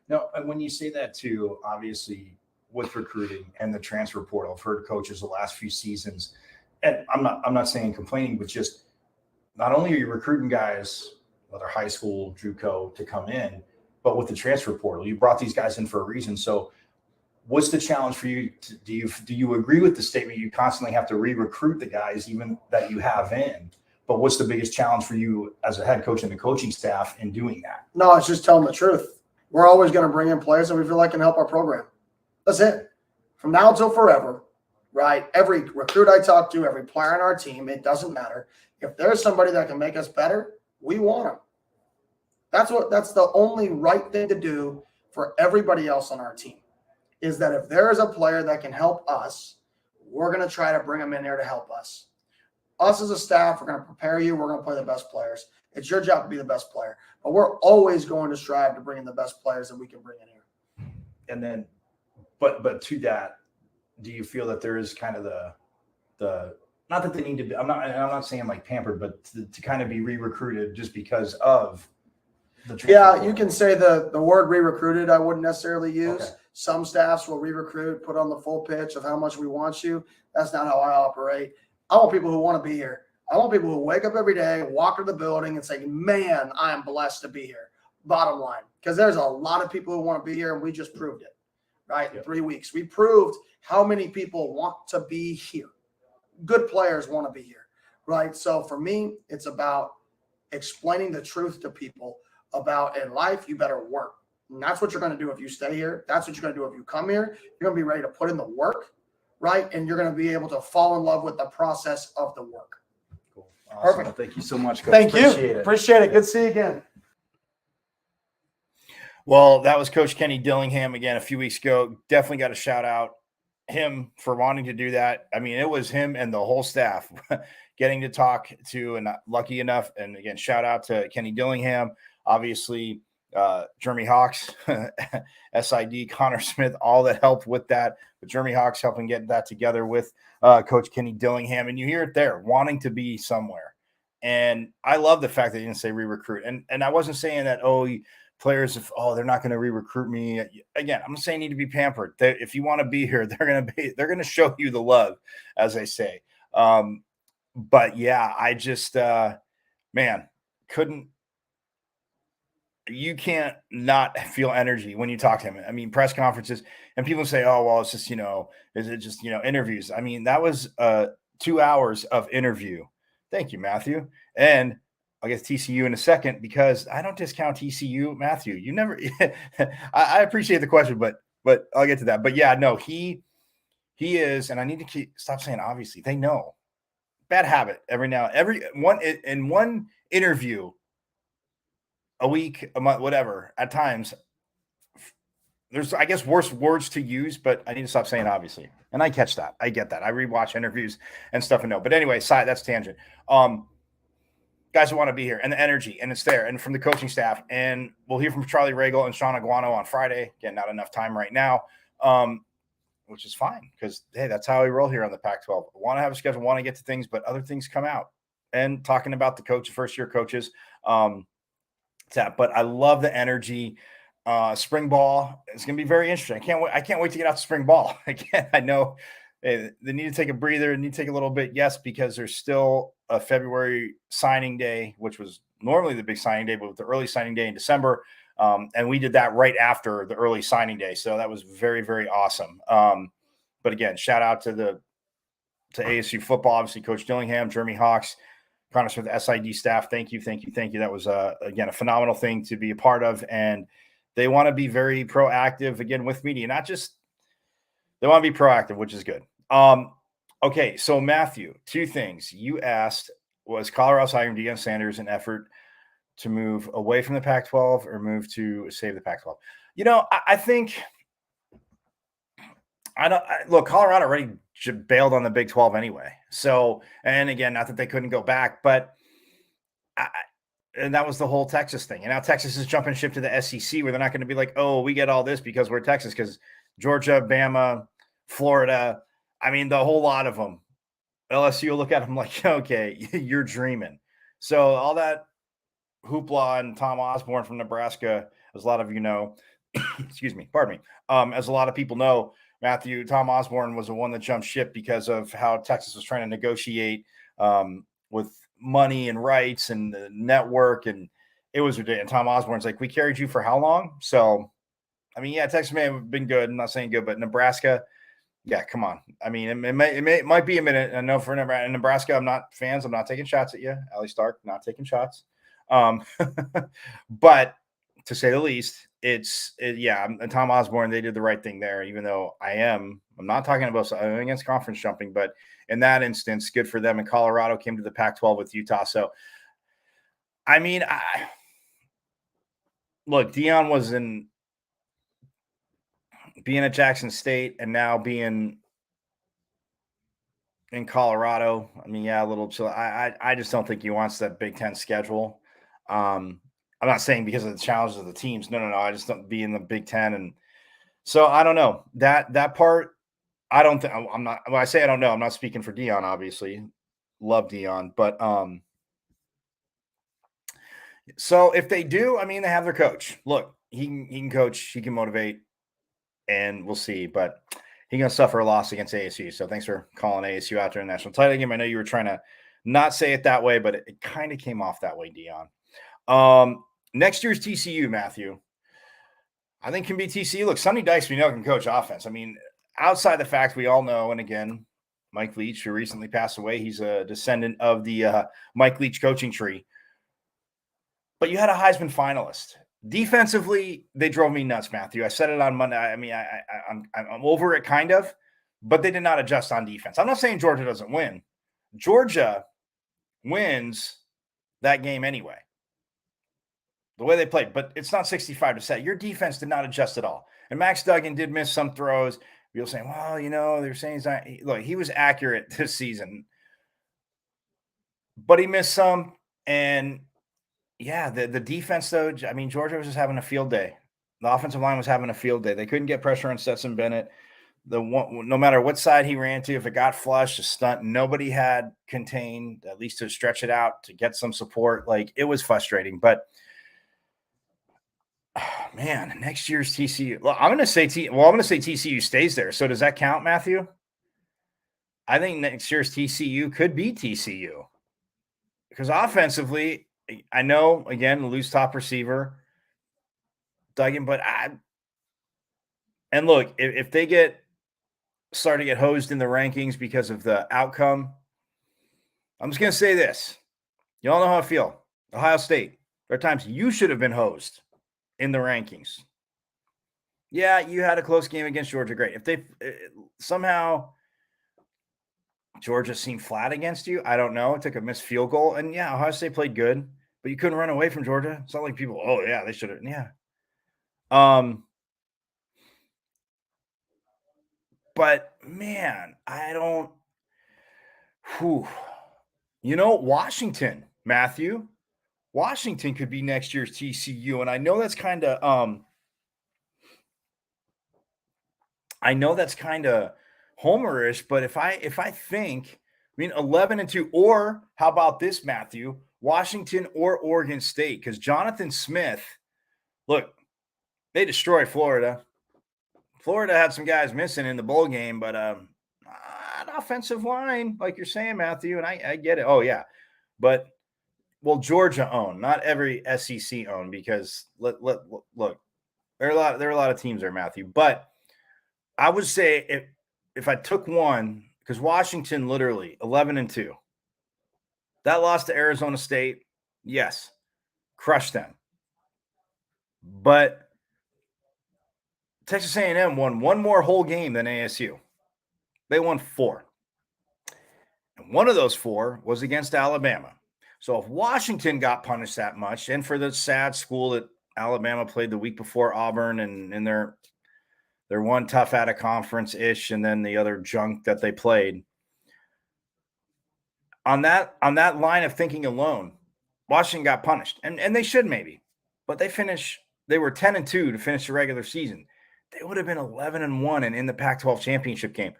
No, and when you say that too, obviously with recruiting and the transfer portal, I've heard coaches the last few seasons, and I'm not saying complaining, but just not only are you recruiting guys, whether high school, JUCO, to come in, but with the transfer portal, you brought these guys in for a reason. So what's the challenge for you? Do you agree with the statement you constantly have to re-recruit the guys even that you have in? But what's the biggest challenge for you as a head coach and the coaching staff in doing that? No, it's just telling the truth. We're always going to bring in players that we feel like can help our program. That's it. From now until forever, right? Every recruit I talk to, every player on our team, it doesn't matter. If there's somebody that can make us better, we want them. That's the only right thing to do for everybody else on our team, is that if there is a player that can help us, we're going to try to bring them in there to help us. Us as a staff, we're going to prepare you. We're going to play the best players. It's your job to be the best player. But we're always going to strive to bring in the best players that we can bring in here. And then, but to that, do you feel that there is kind of the not that they need to be, I'm not saying like pampered, but to kind of be re-recruited just because of the transfer portal? You can say the word re-recruited I wouldn't necessarily use. Okay. Some staffs will re-recruit, put on the full pitch of how much we want you. That's not how I operate. I want people who want to be here. I want people who wake up every day, walk into the building and say, man, I am blessed to be here. Bottom line. Because there's a lot of people who want to be here, and we just proved it, right? Yep. In 3 weeks. We proved how many people want to be here. Good players want to be here, right? So for me, it's about explaining the truth to people about in life, you better work. And that's what you're going to do if you stay here. That's what you're going to do if you come here. You're going to be ready to put in the work, right? And you're going to be able to fall in love with the process of the work. Cool. Awesome. Perfect. Well, thank you so much, Coach. Thank you. Appreciate it. Appreciate it. Good to see you again. Well, that was Coach Kenny Dillingham again a few weeks ago. Definitely got to shout out him for wanting to do that. I mean, it was him and the whole staff getting to talk to, and lucky enough. And again, shout out to Kenny Dillingham, obviously, Jeremy Hawks, SID, Connor Smith, all that helped with that. But Jeremy Hawks helping get that together with Coach Kenny Dillingham. And you hear it there, wanting to be somewhere. And I love the fact that you didn't say re-recruit. And I wasn't saying that, players, they're not going to re-recruit me. Again, I'm saying you need to be pampered. If you want to be here, they're going to show you the love, as they say. But yeah, I just, you can't not feel energy when you talk to him. I mean, press conferences, and people say, oh, well, it's just, is it just, interviews? I mean, that was 2 hours of interview. Thank you, Matthew. And I'll get to TCU in a second, because I don't discount TCU, Matthew. You never. I appreciate the question, but I'll get to that. But yeah, no, he is, and I need to stop saying obviously. They know. Bad habit in one interview a week, a month, whatever. At times, there's, I guess, worse words to use, but I need to stop saying obviously. And I catch that. I get that. I rewatch interviews and stuff and know. But anyway, that's tangent. Guys who want to be here, and the energy, and it's there, and from the coaching staff. And we'll hear from Charlie Ragle and Sean Aguano on Friday. Again, not enough time right now, which is fine, because, hey, that's how we roll here on the Pac-12. Want to have a schedule, want to get to things, but other things come out. And talking about the first-year coaches, but I love the energy. Spring ball is going to be very interesting. I can't wait to get out to spring ball. Again, I know Hey, they need to take a breather. They need to take a little bit. Yes, because there's still a February signing day, which was normally the big signing day, but with the early signing day in December. And we did that right after the early signing day. So that was very, very awesome. But again, shout out to ASU football, obviously Coach Dillingham, Jeremy Hawks, Connor Smith, SID staff. Thank you. That was, again, a phenomenal thing to be a part of. And they want to be very proactive, again, with media, not just they want to be proactive, which is good. Okay, so Matthew, two things. You asked, was Colorado's hiring Deion Sanders an effort to move away from the Pac-12 or move to save the Pac-12? I think look, Colorado already bailed on the Big 12 anyway. So, and again, not that they couldn't go back, but and that was the whole Texas thing. And now Texas is jumping ship to the SEC where they're not going to be like, oh, we get all this because we're Texas, because Georgia, Bama, Florida, I mean, the whole lot of them. LSU will look at them like, okay, you're dreaming. So all that hoopla and Tom Osborne from Nebraska, as a lot of you know, excuse me, pardon me, as a lot of people know, Matthew, Tom Osborne was the one that jumped ship because of how Texas was trying to negotiate with money and rights and the network, and it was ridiculous. And Tom Osborne's like, we carried you for how long? So, I mean, yeah, Texas may have been good. I'm not saying good, but Nebraska, yeah, come on. I mean, it might be a minute. I know for Nebraska, I'm not taking shots at you, Allie Stark, not taking shots. But to say the least, and Tom Osborne, they did the right thing there, even though I'm not talking about against conference jumping, but in that instance, good for them. And Colorado came to the Pac-12 with Utah. So, I mean, look, Deion was being at Jackson State and now being in Colorado. I mean, yeah, a little chill. I just don't think he wants that Big Ten schedule. I'm not saying because of the challenges of the teams. No. I just don't be in the Big Ten. And so I don't know that part. I don't think I'm not, when I say I don't know, I'm not speaking for Deion, obviously. Love Deion, but so if they do, I mean, they have their coach. Look, he can coach, he can motivate, and we'll see. But he's going to suffer a loss against ASU. So thanks for calling ASU out during the national title game. I know you were trying to not say it that way, but it kind of came off that way, Deion. Next year's TCU, Matthew, I think can be TCU. Look, Sonny Dykes, we know, can coach offense. I mean, outside the fact we all know, and again, Mike Leach, who recently passed away, he's a descendant of the Mike Leach coaching tree. But you had a Heisman finalist. Defensively, they drove me nuts, Matthew. I said it on Monday. I mean, I'm over it kind of, but they did not adjust on defense. I'm not saying Georgia doesn't win. Georgia wins that game anyway, the way they played, but it's not 65-7. Your defense did not adjust at all. And Max Duggan did miss some throws. People saying, well, they're saying he's not. Look, he was accurate this season, but he missed some. And yeah, the defense, though, I mean, Georgia was just having a field day. The offensive line was having a field day. They couldn't get pressure on Stetson Bennett. No matter what side he ran to, if it got flushed, a stunt, nobody had contained, at least to stretch it out, to get some support. Like, it was frustrating. But, man, next year's TCU. Well, I'm going to say TCU stays there. So does that count, Matthew? I think next year's TCU could be TCU. Because offensively, I know, again, lose top receiver, Duggan, but and look, if they start to get hosed in the rankings because of the outcome, I'm just going to say this. You all know how I feel. Ohio State, there are times you should have been hosed in the rankings. Yeah, you had a close game against Georgia. Great. If they somehow Georgia seemed flat against you, I don't know. It took a missed field goal. And yeah, Ohio State played good, but you couldn't run away from Georgia. It's not like people, oh, yeah, they should have. Yeah. But man, I don't. Washington, Matthew. Washington could be next year's TCU, and I know that's kind of homerish, but if I think, I mean, 11-2, or how about this, Matthew? Washington or Oregon State, because Jonathan Smith, look, they destroyed Florida. Florida had some guys missing in the bowl game, but got an offensive line, like you're saying, Matthew, and I get it. Oh, yeah. But, well, Georgia owned, not every SEC owned, because look, there are a lot of teams there, Matthew. But I would say if I took one, because Washington literally 11-2, that loss to Arizona State, yes, crushed them. But Texas A&M won one more whole game than ASU. They won 4. And one of those 4 was against Alabama. So if Washington got punished that much, and for the sad school that Alabama played the week before Auburn and in their one tough out of conference-ish, and then the other junk that they played, on that line of thinking alone, Washington got punished. And they should maybe. But they were 10-2 to finish the regular season. They would have been 11-1 and in the Pac-12 championship game.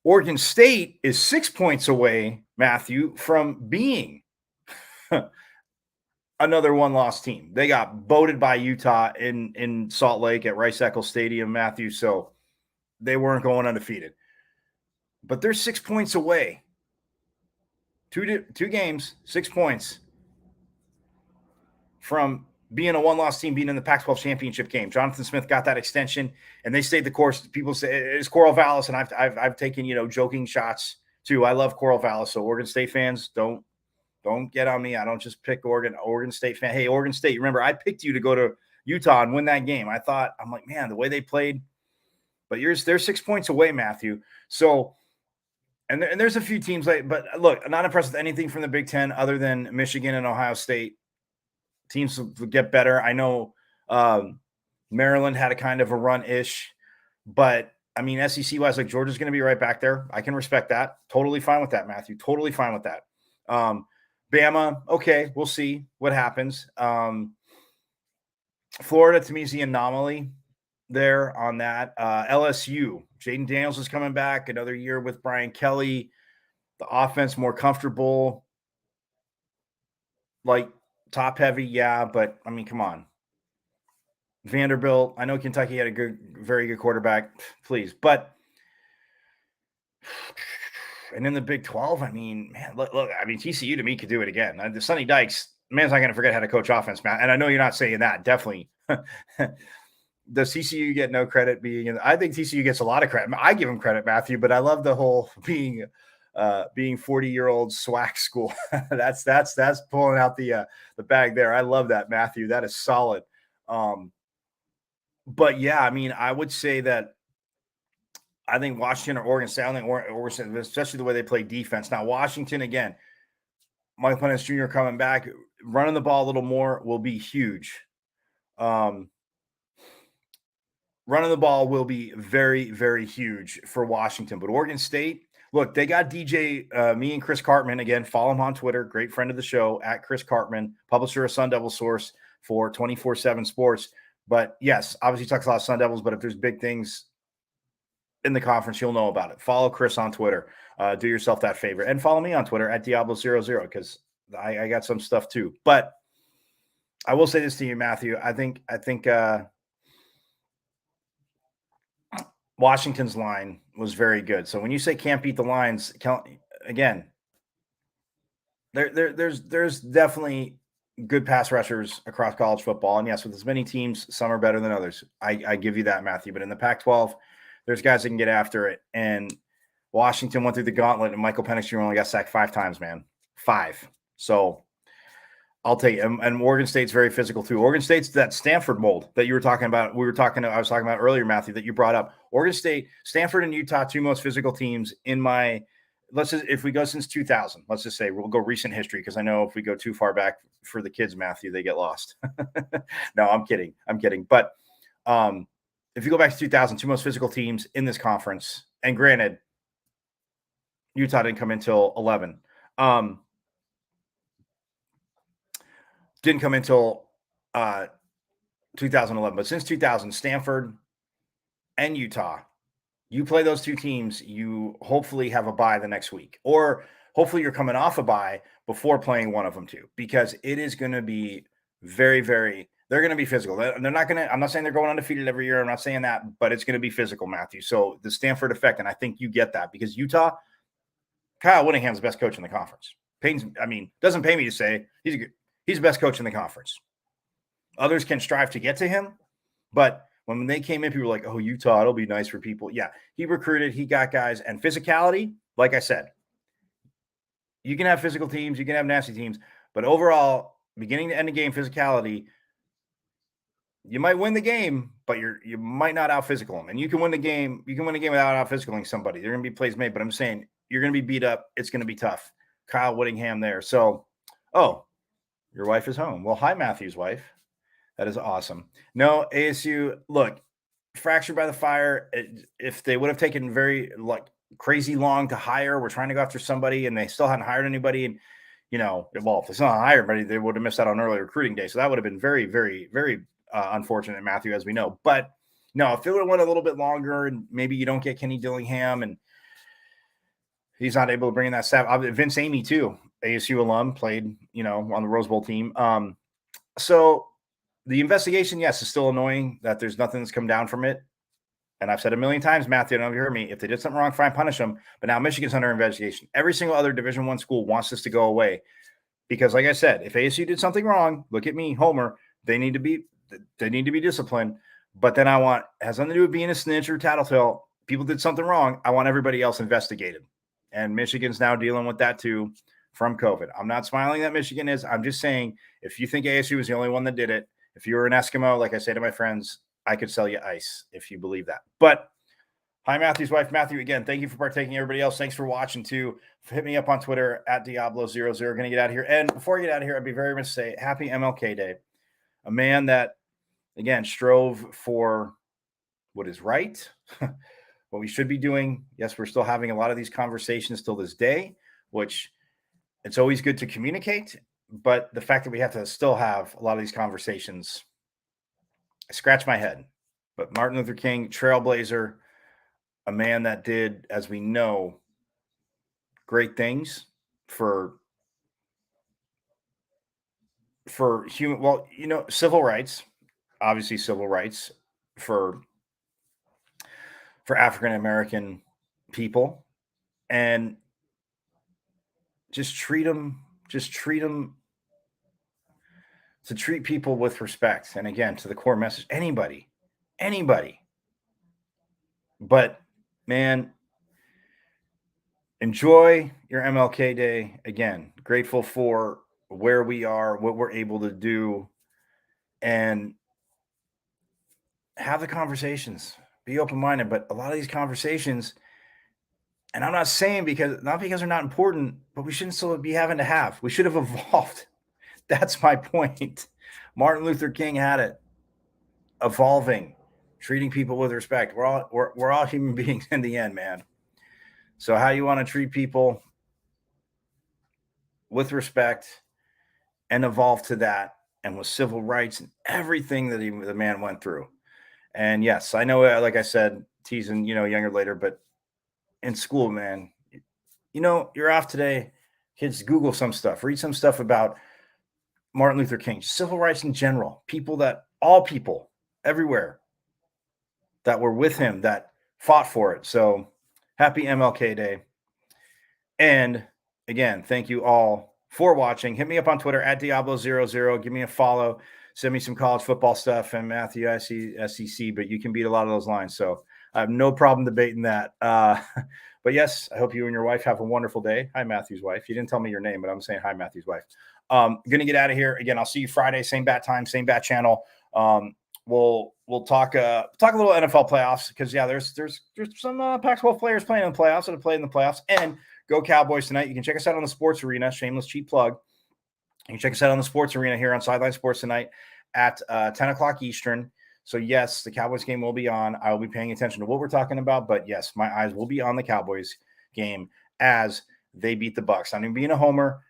Oregon State is 6 points away, Matthew, from being another one-loss team. They got boated by Utah in Salt Lake at Rice-Eccles Stadium, Matthew, so they weren't going undefeated. But they're 6 points away. Two games, 6 points from being a one-loss team, being in the Pac-12 championship game. Jonathan Smith got that extension, and they stayed the course. People say it's Coral Vallis, and I've taken joking shots too. I love Coral Vallis, so Oregon State fans don't get on me. I don't just pick Oregon State fan. Hey, Oregon State, remember I picked you to go to Utah and win that game. I'm like, man, the way they played. But they're 6 points away, Matthew. So, and there's a few teams but look, I'm not impressed with anything from the Big Ten other than Michigan and Ohio State. Teams will get better. I know Maryland had a kind of a run-ish, but I mean, SEC-wise, like Georgia's going to be right back there. I can respect that. Totally fine with that, Matthew. Totally fine with that. Bama, okay, we'll see what happens. Florida, to me, is the anomaly there on that. LSU, Jaden Daniels is coming back. Another year with Brian Kelly. The offense more comfortable. Like, top heavy, yeah, but I mean, come on. Vanderbilt, I know Kentucky had a very good quarterback, please, but and in the Big 12, I mean, man, look, I mean, TCU to me could do it again. The Sonny Dykes, man's not going to forget how to coach offense, Matt, and I know you're not saying that, definitely. Does TCU get no credit I think TCU gets a lot of credit. I give them credit, Matthew, but I love the whole being 40-year-old swag school. that's pulling out the bag there. I love that, Matthew. That is solid. But yeah, I mean, I would say that I think Washington or Oregon State, Oregon, especially the way they play defense. Now, Washington, again, Mike Penix Jr. coming back, running the ball a little more will be huge. Running the ball will be very, very huge for Washington. But Oregon State, look, they got DJ, me and Chris Cartman, again, follow him on Twitter, great friend of the show, at Chris Cartman, publisher of Sun Devil Source for 24/7 Sports. But yes, obviously talks a lot of Sun Devils, but if there's big things in the conference, you'll know about it. Follow Chris on Twitter. Do yourself that favor. And follow me on Twitter at Diablo00 because I got some stuff too. But I will say this to you, Matthew. I think Washington's line was very good. So when you say can't beat the lines, again, there's definitely good pass rushers across college football. And yes, with as many teams, some are better than others. I give you that, Matthew. But in the Pac-12, there's guys that can get after it. And Washington went through the gauntlet, and Michael Penix Jr. only got sacked 5 times, man. 5. So I'll tell you. And Oregon State's very physical too. Oregon State's that Stanford mold that you were talking about. I was talking about earlier, Matthew, that you brought up. Oregon State, Stanford, and Utah, 2 most physical teams in my – if we go since 2000, let's just say we'll go recent history because I know if we go too far back for the kids, Matthew, they get lost. No, I'm kidding. But if you go back to 2000, 2 most physical teams in this conference, and granted, Utah didn't come until 11. Didn't come until 2011. But since 2000, Stanford and Utah, you play those 2 teams, you hopefully have a bye the next week. Or hopefully you're coming off a bye before playing one of them too, because it is going to be very, very They're going to be physical. They're not going to, I'm not saying they're going undefeated every year. I'm not saying that, but it's going to be physical, Matthew. So the Stanford effect, and I think you get that because Utah, Kyle Whittingham's the best coach in the conference. Doesn't pay me to say he's the best coach in the conference. Others can strive to get to him, but when they came in, people were like, oh, Utah, it'll be nice for people. Yeah, he recruited, he got guys, and physicality, like I said, you can have physical teams, you can have nasty teams, but overall, beginning to end of game physicality, you might win the game, but you might not out physical them. And you can win the game. You can win a game without out physicaling somebody. There are going to be plays made, but I'm saying you're going to be beat up. It's going to be tough. Kyle Whittingham there. So, your wife is home. Well, hi, Matthew's wife. That is awesome. No, ASU, look, fractured by the fire. If they would have taken very crazy long to hire, we're trying to go after somebody and they still hadn't hired anybody. And, if it's not hired, but they would have missed out on early recruiting day. So that would have been very, very, very unfortunate, Matthew, as we know. But no, if it would have went a little bit longer and maybe you don't get Kenny Dillingham and he's not able to bring in that staff. Vince Amy, too, ASU alum, played, on the Rose Bowl team. So the investigation, yes, is still annoying that there's nothing that's come down from it. And I've said a million times, Matthew, I don't know if you heard me, if they did something wrong, fine, punish them. But now Michigan's under investigation. Every single other Division I school wants this to go away. Because like I said, if ASU did something wrong, look at me, Homer, they need to be disciplined. But then has nothing to do with being a snitch or tattletale. People did something wrong. I want everybody else investigated. And Michigan's now dealing with that too from COVID. I'm not smiling that Michigan is. I'm just saying, if you think ASU was the only one that did it, if you were an Eskimo, like I say to my friends, I could sell you ice if you believe that. But hi, Matthew's wife. Matthew, again, thank you for partaking. Everybody else, thanks for watching too. Hit me up on Twitter at Diablo00. Going to get out of here. And before I get out of here, I'd be very much to say happy MLK Day. A man that, again, strove for what is right, what we should be doing. Yes, we're still having a lot of these conversations till this day, which it's always good to communicate. But the fact that we have to still have a lot of these conversations, I scratch my head. But Martin Luther King, trailblazer, a man that did, as we know, great things for human, civil rights, obviously civil rights for African-American people, and just treat them to treat people with respect. And again, to the core message, anybody, but man, enjoy your MLK Day. Again, grateful for where we are, what we're able to do, and have the conversations, be open-minded. But a lot of these conversations, and I'm not saying not because they're not important, but we shouldn't still be having to have. We should have evolved. That's my point. Martin Luther King had it. Evolving, treating people with respect. We're all human beings in the end, man. So how you want to treat people with respect and evolve to that, and with civil rights and everything that the man went through. And yes, I know, like I said, teasing, younger later, but in school, man, you're off today. Kids, Google some stuff, read some stuff about Martin Luther King, civil rights in general, all people everywhere that were with him, that fought for it. So happy MLK Day. And again, thank you all for watching. Hit me up on Twitter at Diablo00. Give me a follow. Send me some college football stuff. And Matthew, I see SEC, but you can beat a lot of those lines. So I have no problem debating that. But yes, I hope you and your wife have a wonderful day. Hi, Matthew's wife. You didn't tell me your name, but I'm saying hi, Matthew's wife. Going to get out of here. Again, I'll see you Friday, same bat time, same bat channel. We'll talk a little NFL playoffs, because there's some Pac-12 players playing in the playoffs that have played in the playoffs. And go Cowboys tonight. You can check us out on the Sports Arena. Shameless cheap plug. You can check us out on the Sports Arena here on Sideline Sports tonight at 10 o'clock Eastern. So yes, the Cowboys game will be on. I will be paying attention to what we're talking about, but yes, my eyes will be on the Cowboys game as they beat the Bucs. I'm being a homer,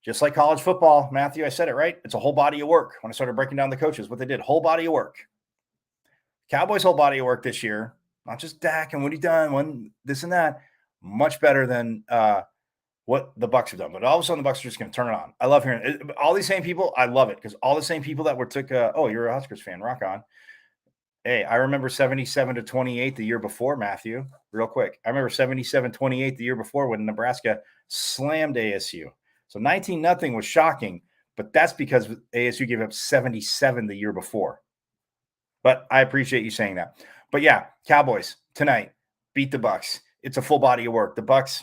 just like college football. Matthew, I said it right. It's a whole body of work. When I started breaking down the coaches, what they did, whole body of work. Cowboys' whole body of work this year, not just Dak and what he done, this and that, much better than what the Bucks have done. But all of a sudden, the Bucks are just going to turn it on. I love hearing it. All these same people. I love it because all the same people that took. Oh, you're a Huskers fan. Rock on. Hey, I remember 77-28 the year before, Matthew. Real quick, I remember 77-28 the year before when Nebraska slammed ASU. So 19-0 was shocking, but that's because ASU gave up 77 the year before. But I appreciate you saying that. But yeah, Cowboys tonight beat the Bucks. It's a full body of work. The Bucks,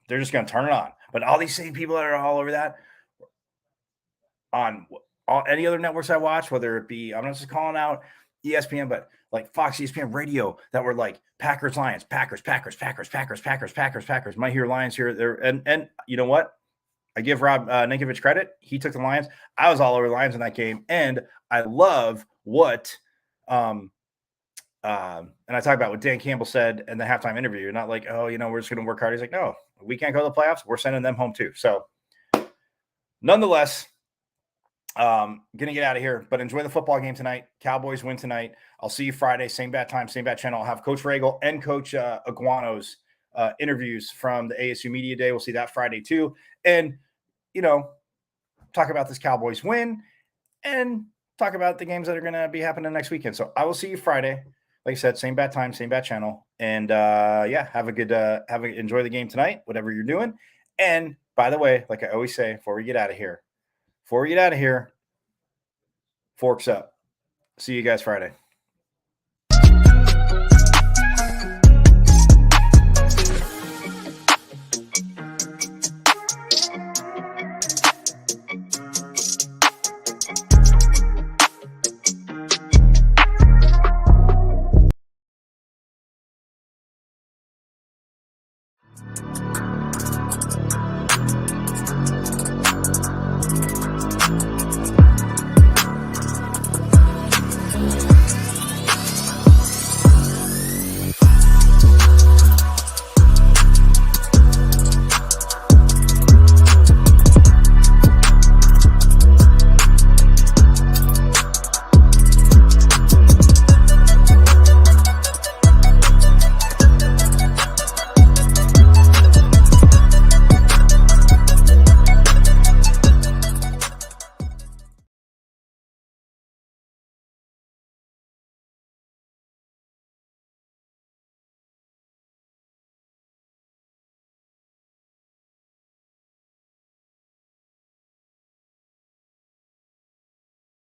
they're just going to turn it on. But all these same people that are all over that on any other networks I watch, whether it be, I'm not just calling out ESPN, but like Fox, ESPN Radio, that were like Packers, Lions, Packers. Might hear Lions here, there, and you know what? I give Rob Ninkovich credit. He took the Lions. I was all over the Lions in that game, and I love what and I talk about what Dan Campbell said in the halftime interview. Not like, oh, we're just going to work hard. He's like, no, we can't go to the playoffs. We're sending them home too. So, nonetheless, going to get out of here, but enjoy the football game tonight. Cowboys win tonight. I'll see you Friday, same bat time, same bat channel. I'll have Coach Ragle and Coach Aguano's interviews from the ASU Media Day. We'll see that Friday too. And, talk about this Cowboys win and talk about the games that are going to be happening next weekend. So I will see you Friday. Like I said, same bat time, same bat channel. And enjoy the game tonight, whatever you're doing. And by the way, like I always say, before we get out of here, forks up. See you guys Friday.